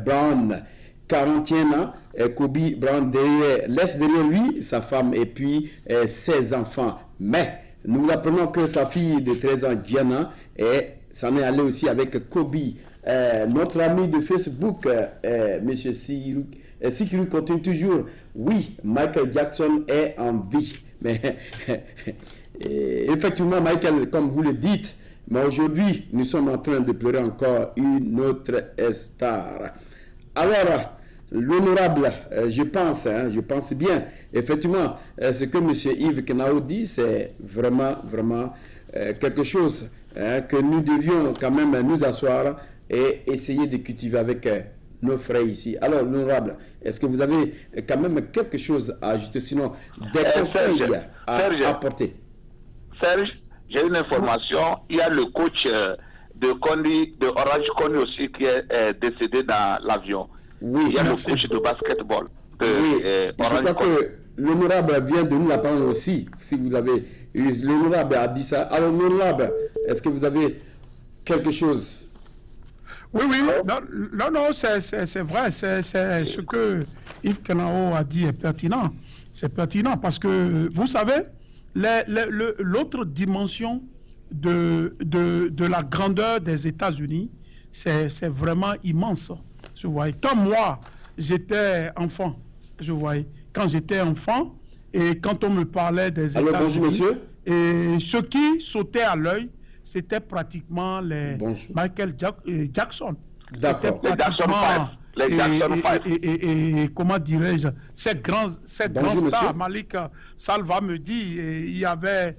Brown, 41 ans. Kobe Brown laisse derrière lui sa femme et puis ses enfants. Mais nous apprenons que sa fille de 13 ans, Gianna, s'en est allée aussi avec Kobe. Notre ami de Facebook, M. Sikiru continue toujours. Oui, Michael Jackson est en vie. Mais effectivement, Michael, comme vous le dites, mais aujourd'hui, nous sommes en train de pleurer encore une autre star. Alors, l'honorable, je pense bien, effectivement, ce que M. Yves Kenao dit, c'est vraiment quelque chose que nous devions quand même nous asseoir et essayer de cultiver avec nos frères ici. Alors, l'honorable, est-ce que vous avez quand même quelque chose à ajouter, sinon des conseils à apporter? Serge, j'ai une information. Il y a le coach de Orange Conny aussi qui est décédé dans l'avion. Oui, il y a le coach de basketball de je crois que l'honorable vient de nous l'apprendre aussi, si vous l'avez eu. L'honorable a dit ça. Alors, l'honorable, est-ce que vous avez quelque chose? Oui, non, c'est vrai, c'est ce que Yves Kenao a dit est pertinent. C'est pertinent parce que, vous savez, l'autre dimension de la grandeur des États-Unis, c'est vraiment immense. Je vois. Quand moi, j'étais enfant, je vois, quand j'étais enfant, et quand on me parlait des États-Unis, bonjour monsieur. Et ce qui sautait à l'œil, c'était pratiquement les Michael Jackson. D'accord. Les Jackson 5. Et comment dirais-je, ces grands stars, Malik Salva me dit, il y avait,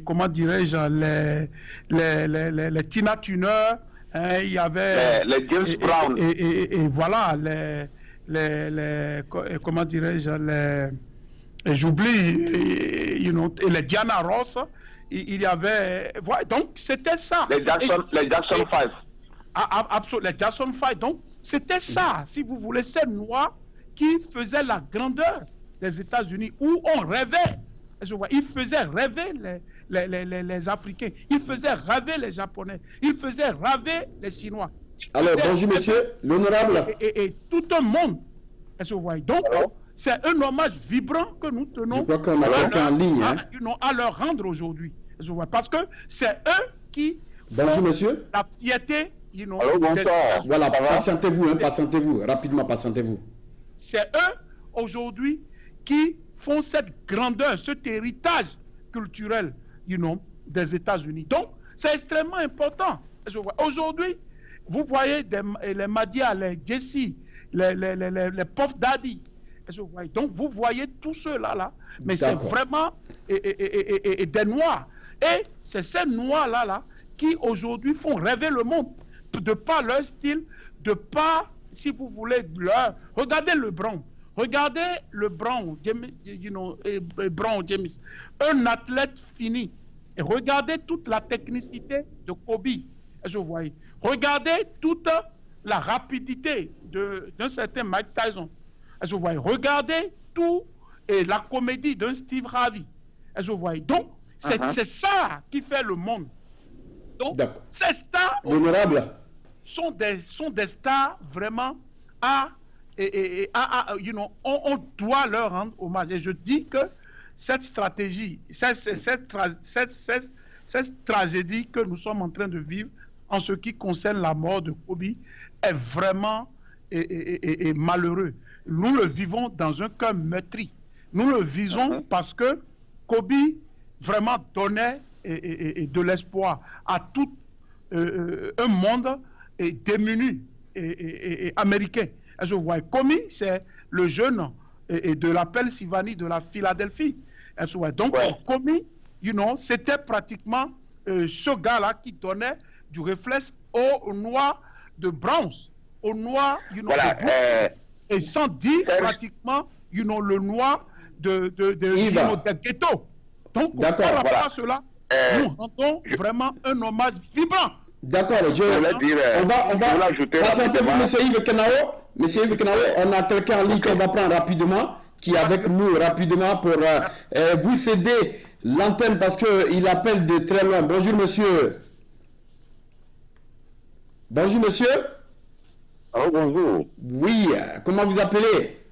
comment dirais-je, les Tina Turner, il y avait les James Brown. Et voilà, comment dirais-je, j'oublie, et les Diana Ross. Il y avait, voilà, donc c'était ça. Les Jackson 5. Absolument, les Jackson 5. Donc c'était ça, si vous voulez, ces Noirs qui faisaient la grandeur des États-Unis, où on rêvait. Ils faisaient rêver les Africains, ils faisaient rêver les Japonais, ils faisaient rêver les Chinois. Alors, bonjour monsieur, l'honorable. Et tout un monde. Donc, c'est un hommage vibrant que nous tenons. Je crois qu'on a quelqu'un en ligne. À leur rendre aujourd'hui. Parce que c'est eux qui bonjour font monsieur. La fierté. Allô, bonsoir. Voilà, patientez-vous, rapidement, patientez-vous. C'est eux aujourd'hui qui font cette grandeur, cet héritage culturel, des États-Unis. Donc, c'est extrêmement important. Aujourd'hui, vous voyez les Madia, les Jesse, les Puff Daddy. Donc, vous voyez tous ceux-là, mais c'est vraiment des Noirs. Et c'est ces Noirs-là qui aujourd'hui font rêver le monde, de par leur style, de par, si vous voulez, regardez le Brown. Regardez le Brown, Brown James, un athlète fini. Et regardez toute la technicité de Kobe. Regardez toute la rapidité d'un certain Mike Tyson. Regardez tout et la comédie d'un Steve Harvey. Donc, c'est ça qui fait le monde. Donc, ces stars sont des stars vraiment on doit leur rendre hommage. Et je dis que cette stratégie, cette tragédie que nous sommes en train de vivre en ce qui concerne la mort de Kobe est vraiment malheureux. Nous le vivons dans un cœur meurtri. Nous le vivons parce que Kobe vraiment donnait de l'espoir à tout un monde démuni et américain. Je vois Comey, c'est le jeune de la Pennsylvanie, de la Philadelphie. Donc, Comey, c'était pratiquement ce gars-là qui donnait du réflexe aux Noirs de Bronx, aux Noirs, et sans dire pratiquement, le Noir de ghetto. Donc, par rapport à cela, nous rendons vraiment un hommage vibrant. D'accord, on va patienter pour M. Yves Kenao. M. Yves Kenao, on a quelqu'un en ligne qu'on va prendre rapidement, qui est avec nous rapidement pour vous céder l'antenne parce qu'il appelle de très loin. Bonjour, monsieur. Bonjour, monsieur. Oh, bonjour. Oui, comment vous appelez?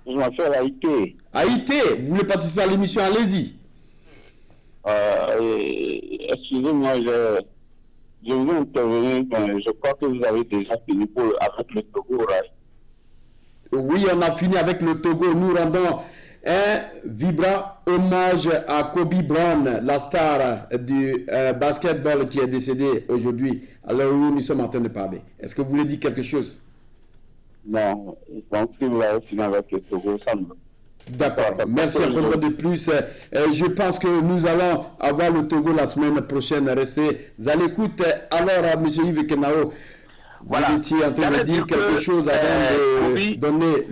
Je m'appelle Haïté. Haïté, vous voulez participer à l'émission, allez-y. Excusez-moi, je voulais intervenir, mais je crois que vous avez déjà fini avec le Togo, right? Oui, on a fini avec le Togo. Nous rendons un vibrant hommage à Kobe Bryant, la star du basketball qui est décédé aujourd'hui, à l'heure où nous sommes en train de parler. Est-ce que vous voulez dire quelque chose? Non, donc si vous avez fini avec le Togo, ça me... D'accord, merci encore de plus. Je pense que nous allons avoir le Togo la semaine prochaine. Restez à l'écoute. Alors, M. Yves Kenao, vous étiez en train de dire quelque chose avant de donner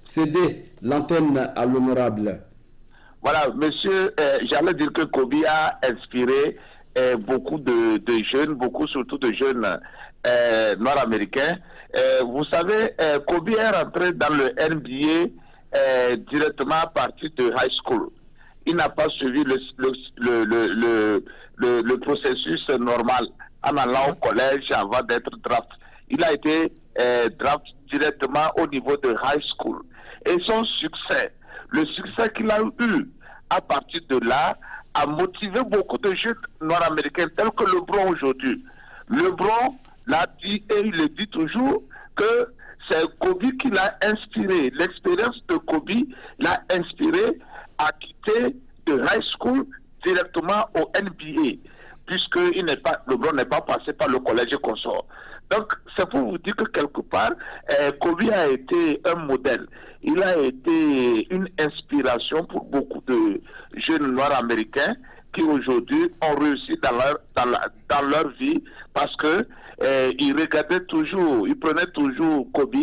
céder l'antenne à l'honorable. Voilà, monsieur, j'allais dire que Kobe a inspiré beaucoup de jeunes, surtout de jeunes nord-américains. Vous savez, Kobe est rentré dans le NBA directement à partir de high school. Il n'a pas suivi le processus normal en allant au collège avant d'être draft. Il a été draft directement au niveau de high school. Et son succès, le succès qu'il a eu à partir de là, a motivé beaucoup de jeunes nord-américains tels que LeBron aujourd'hui. LeBron l'a dit et il le dit toujours que c'est Kobe qui l'a inspiré. L'expérience de Kobe l'a inspiré à quitter de high school directement au NBA, puisque LeBron n'est pas passé par le collège et consort. Donc, c'est pour vous dire que quelque part, Kobe a été un modèle. Il a été une inspiration pour beaucoup de jeunes noirs américains qui aujourd'hui ont réussi dans leur vie parce que ils regardaient toujours, ils prenaient toujours Kobe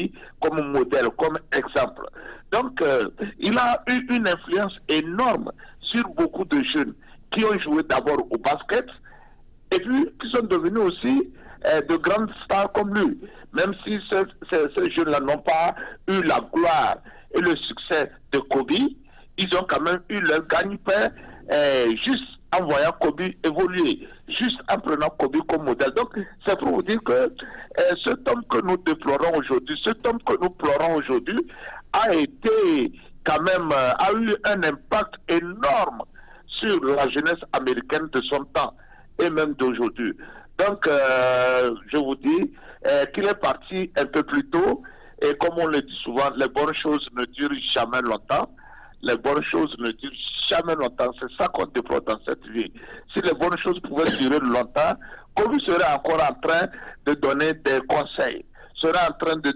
comme modèle, comme exemple. Donc, il a eu une influence énorme sur beaucoup de jeunes qui ont joué d'abord au basket et puis qui sont devenus aussi de grandes stars comme lui. Même si ces jeunes-là n'ont pas eu la gloire et le succès de Kobe, ils ont quand même eu leur gagne-pain juste en voyant Kobe évoluer, juste en prenant Kobe comme modèle. Donc, c'est pour vous dire que cet homme que nous déplorons aujourd'hui, cet homme que nous pleurons aujourd'hui, a été quand même, a eu un impact énorme sur la jeunesse américaine de son temps et même d'aujourd'hui. Donc, je vous dis qu'il est parti un peu plus tôt et comme on le dit souvent, les bonnes choses ne durent jamais longtemps. Les bonnes choses ne durent jamais longtemps. C'est ça qu'on déplore dans cette vie. Si les bonnes choses pouvaient durer longtemps, Kobe serait encore en train de donner des conseils, serait en train de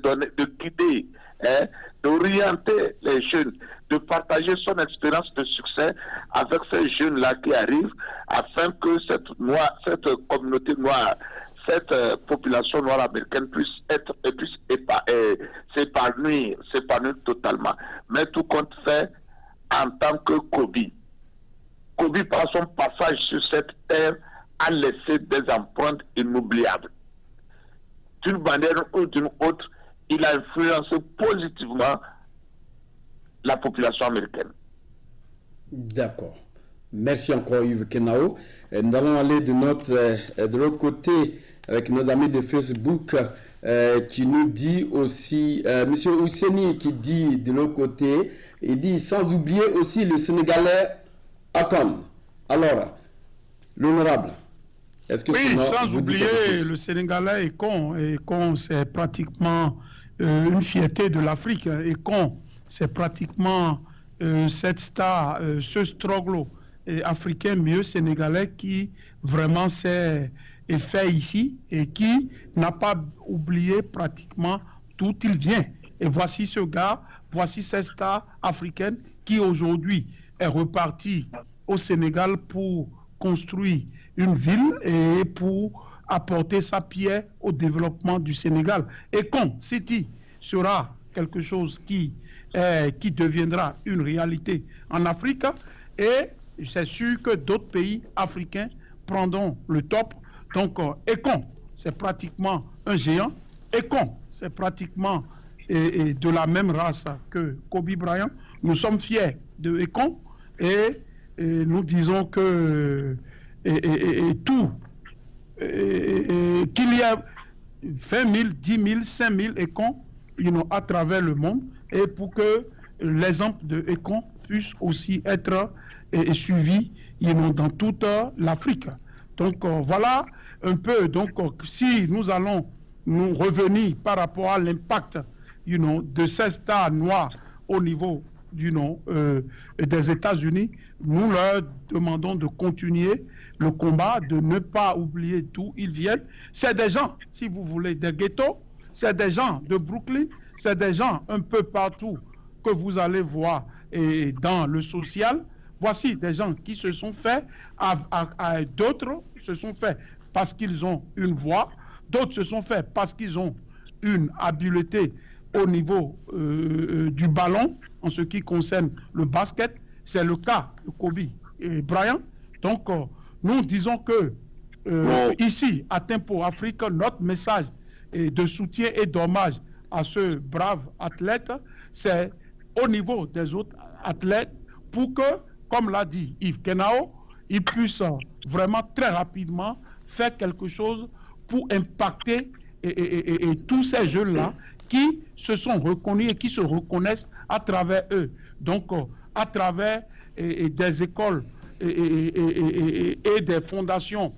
guider, d'orienter les jeunes, de partager son expérience de succès avec ces jeunes-là qui arrivent, afin que cette communauté noire, cette population noire américaine puisse s'épanouir totalement. Mais tout compte fait en tant que Kobe. Kobe, par son passage sur cette terre, a laissé des empreintes inoubliables. D'une manière ou d'une autre, il a influencé positivement la population américaine. D'accord. Merci encore Yves Kenao. Nous allons aller de l'autre côté avec nos amis de Facebook qui nous dit aussi, M. Ousseni qui dit de l'autre côté, il dit sans oublier aussi le Sénégalais Akon. Alors, l'honorable, est-ce que oui, sans oublier le Sénégalais Akon. Akon, c'est pratiquement une fierté de l'Afrique. Akon, c'est pratiquement cette star, ce stroglo africain, mieux sénégalais qui vraiment s'est fait ici et qui n'a pas oublié pratiquement d'où il vient. Et voici ce gars, voici cette star africaine qui aujourd'hui est repartie au Sénégal pour construire une ville et pour apporter sa pierre au développement du Sénégal. Et quand City sera quelque chose qui deviendra une réalité en Afrique, et c'est sûr que d'autres pays africains prendront le top. Donc, Akon, c'est pratiquement un géant. Akon, c'est pratiquement de la même race que Kobe Bryant. Nous sommes fiers de Akon et nous disons que qu'il y a 20 000, 10 000, 5 000 Akon à travers le monde, et pour que l'exemple de Akon puisse aussi être suivi dans toute l'Afrique. Donc voilà un peu, donc si nous allons nous revenir par rapport à l'impact de ces stars noirs au niveau des États-Unis, nous leur demandons de continuer le combat, de ne pas oublier d'où ils viennent. C'est des gens, si vous voulez, des ghettos, c'est des gens de Brooklyn, c'est des gens un peu partout que vous allez voir dans le social. Voici des gens qui se sont faits, d'autres se sont faits parce qu'ils ont une voix, d'autres se sont faits parce qu'ils ont une habileté au niveau du ballon en ce qui concerne le basket. C'est le cas de Kobe et Bryant. Donc, nous disons que ici, à Tempo Afrique, notre message de soutien et d'hommage à ce brave athlète, c'est au niveau des autres athlètes pour que, comme l'a dit Yves Kenao, ils puissent vraiment très rapidement faire quelque chose pour impacter et tous ces jeunes-là qui se sont reconnus et qui se reconnaissent à travers eux. Donc, à travers des écoles et des fondations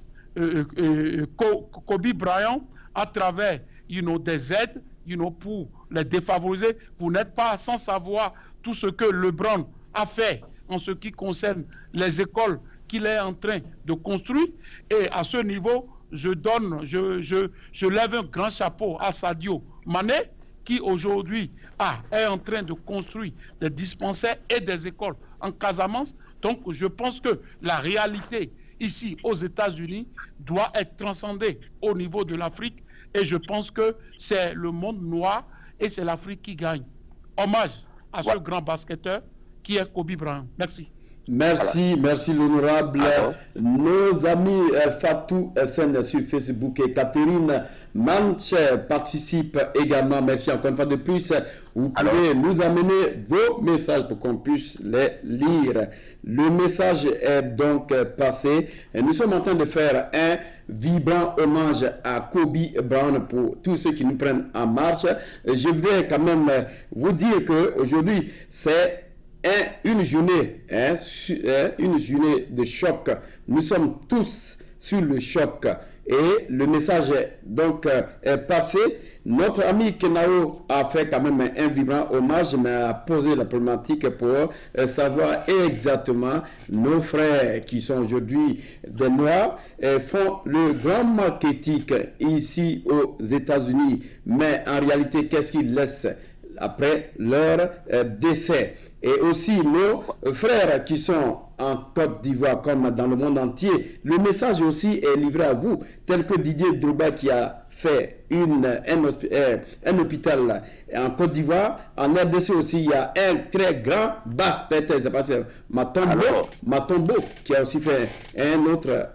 Kobe Bryant, à travers des aides pour les défavorisés. Vous n'êtes pas sans savoir tout ce que LeBron a fait en ce qui concerne les écoles qu'il est en train de construire. Et à ce niveau, je lève un grand chapeau à Sadio Mané, qui aujourd'hui est en train de construire des dispensaires et des écoles en Casamance. Donc je pense que la réalité ici aux États-Unis doit être transcendée au niveau de l'Afrique, et je pense que c'est le monde noir et c'est l'Afrique qui gagne. Hommage à ce grand basketteur qui est Kobe Bryant. Merci. Merci, merci l'honorable. Nos amis Fatou SN sur Facebook et Catherine Manche participent également. Merci encore une fois de plus. Vous pouvez nous amener vos messages pour qu'on puisse les lire. Le message est donc passé. Et nous sommes en train de faire un vibrant hommage à Kobe Bryant pour tous ceux qui nous prennent en marche. Je voudrais quand même vous dire qu'aujourd'hui, c'est une journée de choc. Nous sommes tous sur le choc. Et le message donc est passé. Notre ami Kenao a fait quand même un vibrant hommage, mais a posé la problématique pour savoir exactement nos frères qui sont aujourd'hui des Noirs font le grand marketing ici aux États-Unis. Mais en réalité, qu'est-ce qu'ils laissent après leur décès? Et aussi nos frères qui sont en Côte d'Ivoire comme dans le monde entier, le message aussi est livré à vous, tel que Didier Drogba qui a fait un hôpital en Côte d'Ivoire. En RDC aussi, il y a un très grand basketteur, c'est Matombo, qui a aussi fait un autre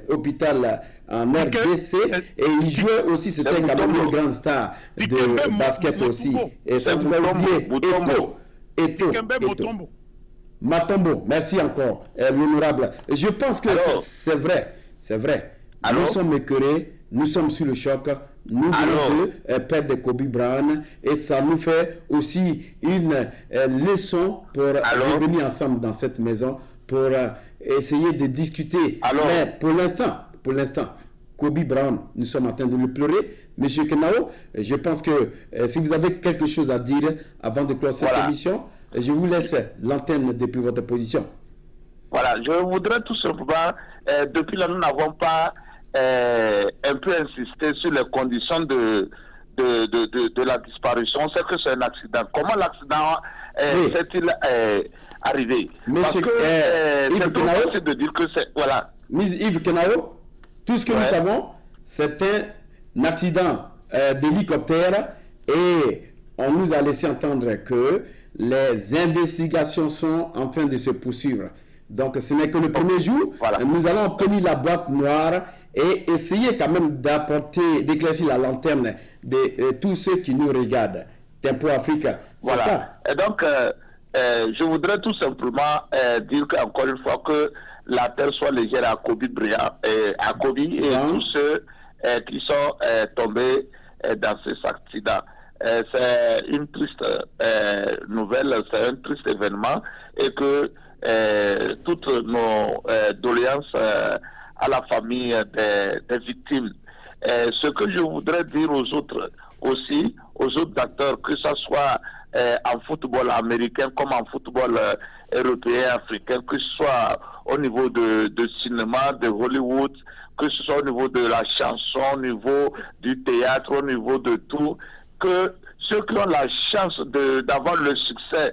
hôpital en RDC, et il jouait aussi, c'était quand même une grande star de basket aussi. Et ça, tu vas oublier, Matombo, merci encore, l'honorable. Je pense que c'est vrai. Nous sommes écœurés, nous sommes sur le choc, nous venons de perdre Kobe Bryant, et ça nous fait aussi une leçon pour revenir ensemble dans cette maison pour essayer de discuter. Mais pour l'instant, Kobe Bryant, nous sommes en train de le pleurer. Monsieur Kenao, je pense que si vous avez quelque chose à dire avant de clore cette émission, je vous laisse l'antenne depuis votre position. Voilà, voilà, je voudrais tout simplement, depuis là, nous n'avons pas un peu insisté sur les conditions de la disparition. On sait que c'est un accident. Comment l'accident s'est-il arrivé? Monsieur, Parce que Yves c'est trop Kenao, facile de dire que c'est... Voilà. Yves Kenao, tout ce que nous savons, c'est un accident d'hélicoptère et on nous a laissé entendre que les investigations sont en train de se poursuivre. Donc ce n'est que le premier jour. Voilà. Nous allons obtenir la boîte noire et essayer quand même d'éclaircir la lanterne de tous ceux qui nous regardent. Tempo Afrique, c'est Voilà. ça. Et donc, je voudrais tout simplement dire encore une fois que la terre soit légère à Kobe Bryant, à Kobe et tous ceux qui sont tombés dans cet accident. C'est une triste nouvelle, c'est un triste événement et que toutes nos doléances à la famille des victimes. Ce que je voudrais dire aux autres aussi, aux autres acteurs, que ce soit en football américain comme en football européen, africain, que ce soit au niveau de cinéma, de Hollywood, que ce soit au niveau de la chanson, au niveau du théâtre, au niveau de tout, que ceux qui ont la chance d'avoir le succès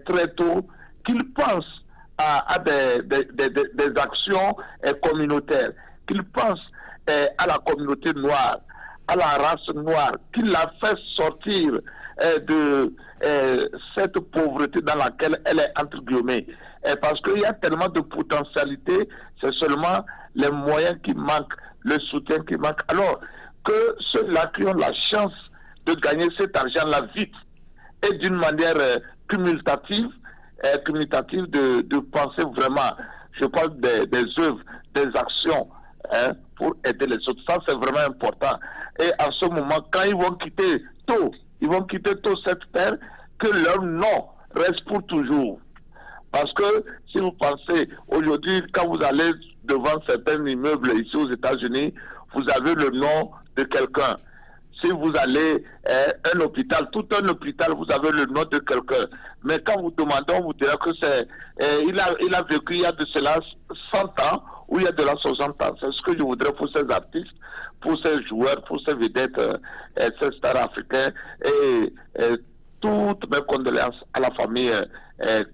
très tôt, qu'ils pensent à des actions communautaires, qu'ils pensent à la communauté noire, à la race noire, qu'il la fait sortir de cette pauvreté dans laquelle elle est entre guillemets. Parce qu'il y a tellement de potentialité, c'est seulement les moyens qui manquent, le soutien qui manque. Alors que ceux-là qui ont la chance de gagner cet argent-là vite et d'une manière cumulative de penser vraiment, je parle des œuvres, des actions pour aider les autres. Ça, c'est vraiment important. Et en ce moment, quand ils vont quitter tôt cette terre, que leur nom reste pour toujours. Parce que si vous pensez, aujourd'hui, quand vous allez devant certains immeubles ici aux États-Unis, vous avez le nom de quelqu'un. Si vous allez à un hôpital, tout un hôpital, vous avez le nom de quelqu'un. Mais quand vous demandez, on vous dira que c'est... il a vécu il y a de cela 100 ans ou il y a de là 60 ans. C'est ce que je voudrais pour ces artistes, pour ces joueurs, pour ces vedettes, ces stars africains. Et toutes mes condoléances à la famille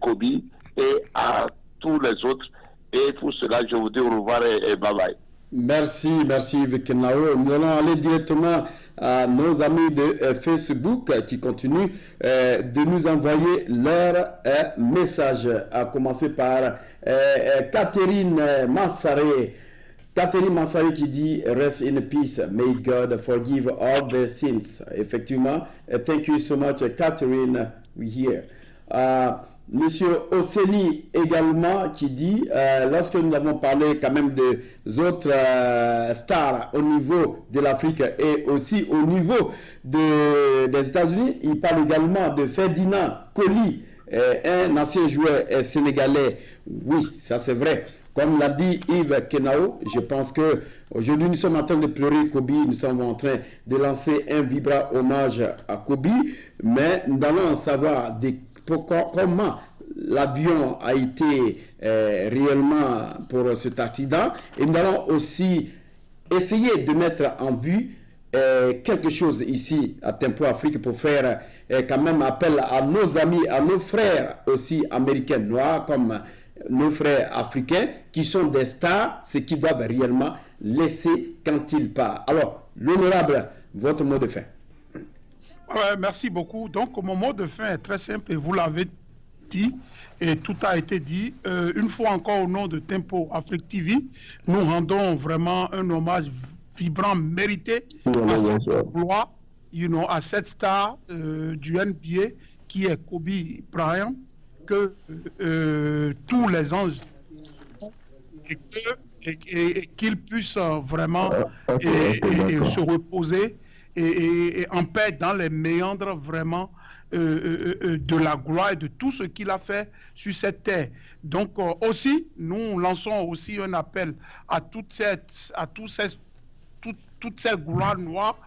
Kobe et à tous les autres. Et pour cela, je vous dis au revoir et bye bye. Merci Yves Kenao. Nous allons aller directement à nos amis de Facebook qui continuent de nous envoyer leurs messages. À commencer par Catherine Massaré. Catherine Massaré qui dit « Rest in peace. May God forgive all their sins ». Effectivement, thank you so much Catherine. We hear. Monsieur Oseli également qui dit, lorsque nous avons parlé quand même des autres stars au niveau de l'Afrique et aussi au niveau des États-Unis, il parle également de Ferdinand Coly, un ancien joueur sénégalais. Oui, ça c'est vrai. Comme l'a dit Yves Kenao, je pense que aujourd'hui nous sommes en train de pleurer Kobe, nous sommes en train de lancer un vibrant hommage à Kobe, mais nous allons en savoir comment l'avion a été réellement pour cet accident et nous allons aussi essayer de mettre en vue quelque chose ici à Tempo Afrique pour faire quand même appel à nos amis, à nos frères aussi américains noirs comme nos frères africains qui sont des stars, ce qu'ils doivent réellement laisser quand ils partent. Alors, l'honorable, votre mot de fin. Merci beaucoup. Donc, mon mot de fin est très simple et vous l'avez dit et tout a été dit. Une fois encore, au nom de Tempo Afrique TV, nous rendons vraiment un hommage vibrant, mérité à cette gloire, à cette star du NBA qui est Kobe Bryant, que tous les anges et qu'ils puissent vraiment se reposer et en paix dans les méandres vraiment de la gloire et de tout ce qu'il a fait sur cette terre. Donc aussi, nous lançons aussi un appel à toutes ces gloires noires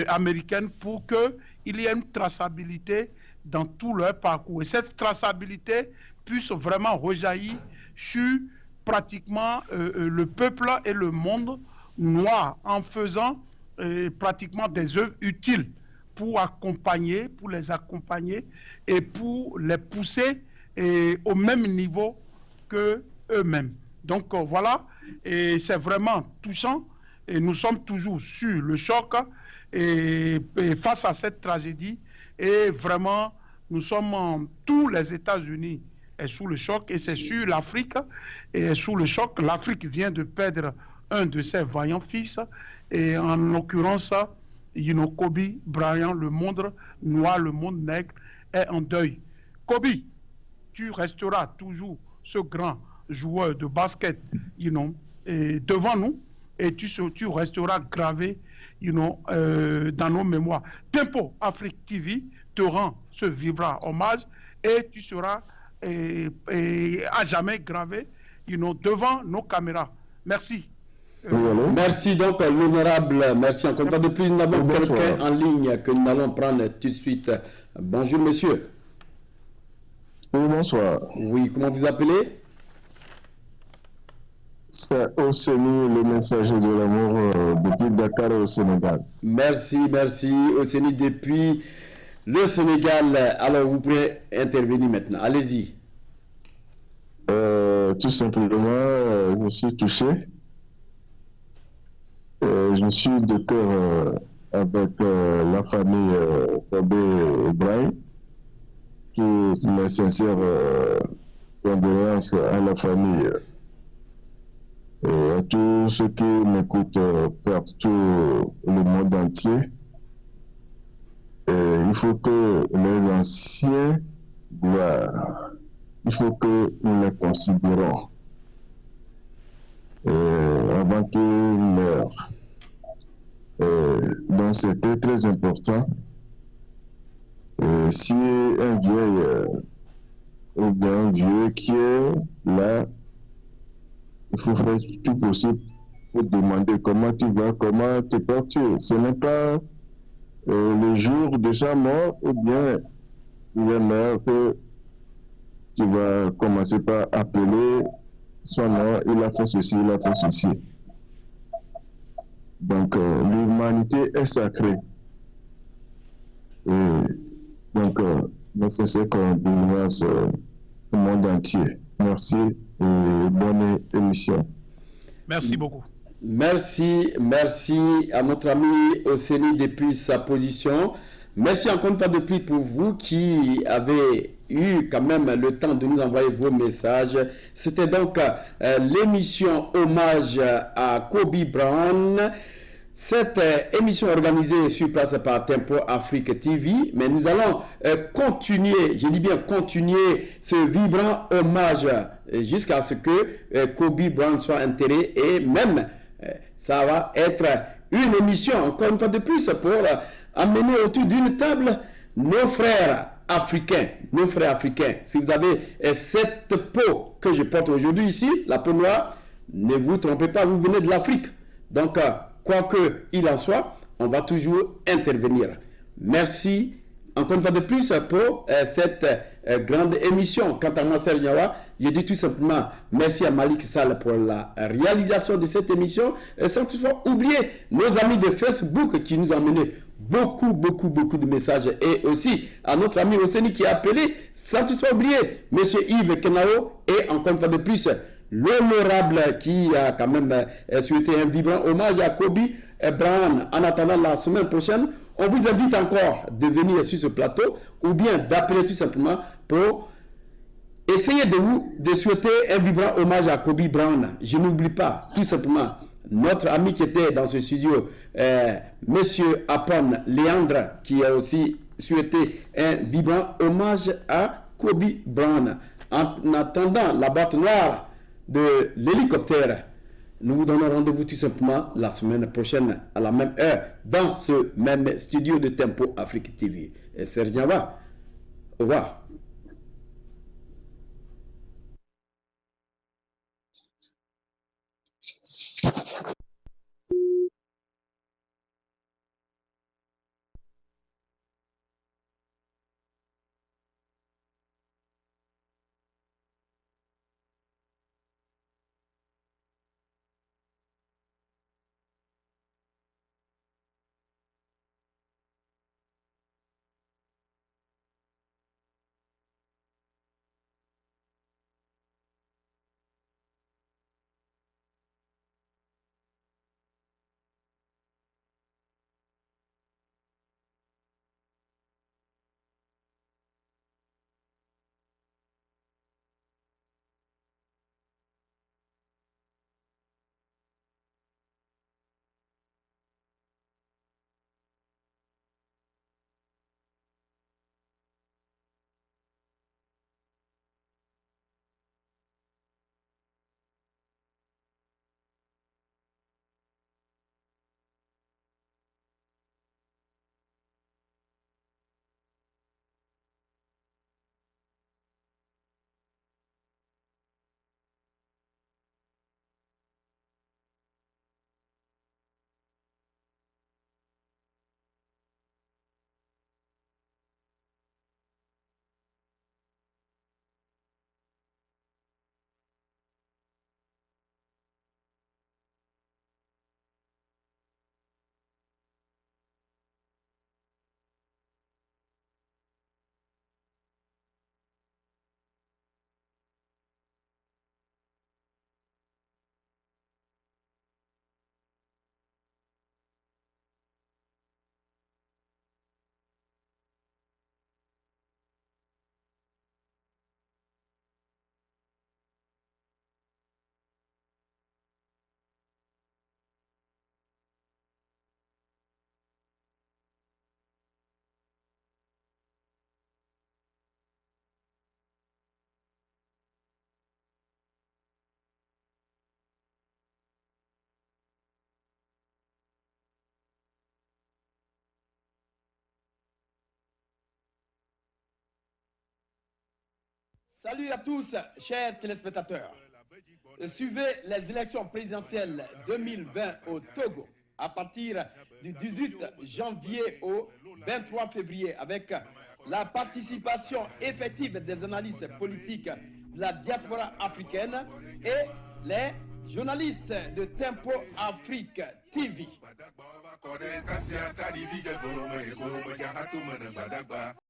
américaines pour qu'il y ait une traçabilité dans tout leur parcours. Et cette traçabilité puisse vraiment rejaillir sur pratiquement le peuple et le monde noir en faisant pratiquement des œuvres utiles pour les accompagner et pour les pousser au même niveau que eux-mêmes. Donc voilà, et c'est vraiment touchant et nous sommes toujours sur le choc et face à cette tragédie et vraiment nous sommes tous les États-Unis est sous le choc et c'est sur l'Afrique et sous le choc. L'Afrique vient de perdre un de ses vaillants fils et en l'occurrence, Kobe Bryant, le monde noir, le monde nègre est en deuil. Kobe, tu resteras toujours ce grand joueur de basket, et devant nous et tu resteras gravé, dans nos mémoires. Tempo Afrique TV te rend ce vibrant hommage et tu seras à jamais gravé, devant nos caméras. Merci. Merci donc l'honorable, merci encore une fois de plus. Nous avons quelqu'un en ligne que nous allons prendre tout de suite. Bonjour monsieur. Oui, bonsoir. Oui, comment vous appelez? C'est Oseni, le messager de l'amour depuis Dakar au Sénégal. Merci Oseni depuis le Sénégal. Alors vous pouvez intervenir maintenant, allez-y. Tout simplement, je suis touché. Je suis de cœur avec la famille Kobe Bryant. Toutes mes sincères condoléances à la famille et à tous ceux qui m'écoutent partout le monde entier. Il faut que les anciens gloires, il faut que nous les considérons avant qu'ils meurent. Donc c'est très très important. Si un vieil ou bien un vieux qui est là, il faut faire tout possible pour demander comment tu vas, comment te portes-tu. Ce n'est pas le jour déjà mort ou bien il est mort que tu vas commencer par appeler son nom, il a fait ceci, il a fait ceci. Donc l'humanité est sacrée. Et donc nécessaire condoléances au monde entier. Merci et bonne émission. Merci beaucoup. Merci à notre ami Oseni depuis sa position. Merci encore une fois de plus pour vous qui avez eu quand même le temps de nous envoyer vos messages. C'était donc l'émission hommage à Kobe Bryant. Cette émission organisée sur place par Tempo Afrique TV, mais nous allons continuer, je dis bien continuer ce vibrant hommage jusqu'à ce que Kobe Bryant soit enterré et même ça va être une émission encore une fois de plus pour amener autour d'une table nos frères africains, Si vous avez cette peau que je porte aujourd'hui ici, la peau noire, ne vous trompez pas, vous venez de l'Afrique. Donc, quoi qu'il en soit, on va toujours intervenir. Merci encore une fois de plus pour cette grande émission. Quant à moi, Serge Niawa, je dis tout simplement merci à Malik Sall pour la réalisation de cette émission. Sans toutefois oublier nos amis de Facebook qui nous ont amené beaucoup de messages. Et aussi à notre ami Oseni qui a appelé, sans toutefois oublier M. Yves Kenao et encore une fois de plus l'honorable qui a quand même souhaité un vibrant hommage à Kobe Bryant. En attendant la semaine prochaine, on vous invite encore de venir sur ce plateau ou bien d'appeler tout simplement pour essayer de souhaiter un vibrant hommage à Kobe Bryant. Je n'oublie pas tout simplement notre ami qui était dans ce studio, Monsieur Apon Léandre, qui a aussi souhaité un vibrant hommage à Kobe Bryant. En attendant la boîte noire de l'hélicoptère, nous vous donnons rendez-vous tout simplement la semaine prochaine à la même heure dans ce même studio de Tempo Afrique TV. Et Serge Niawa, au revoir. Salut à tous, chers téléspectateurs. Suivez les élections présidentielles 2020 au Togo à partir du 18 janvier au 23 février avec la participation effective des analystes politiques de la diaspora africaine et les journalistes de Tempo Afrique TV.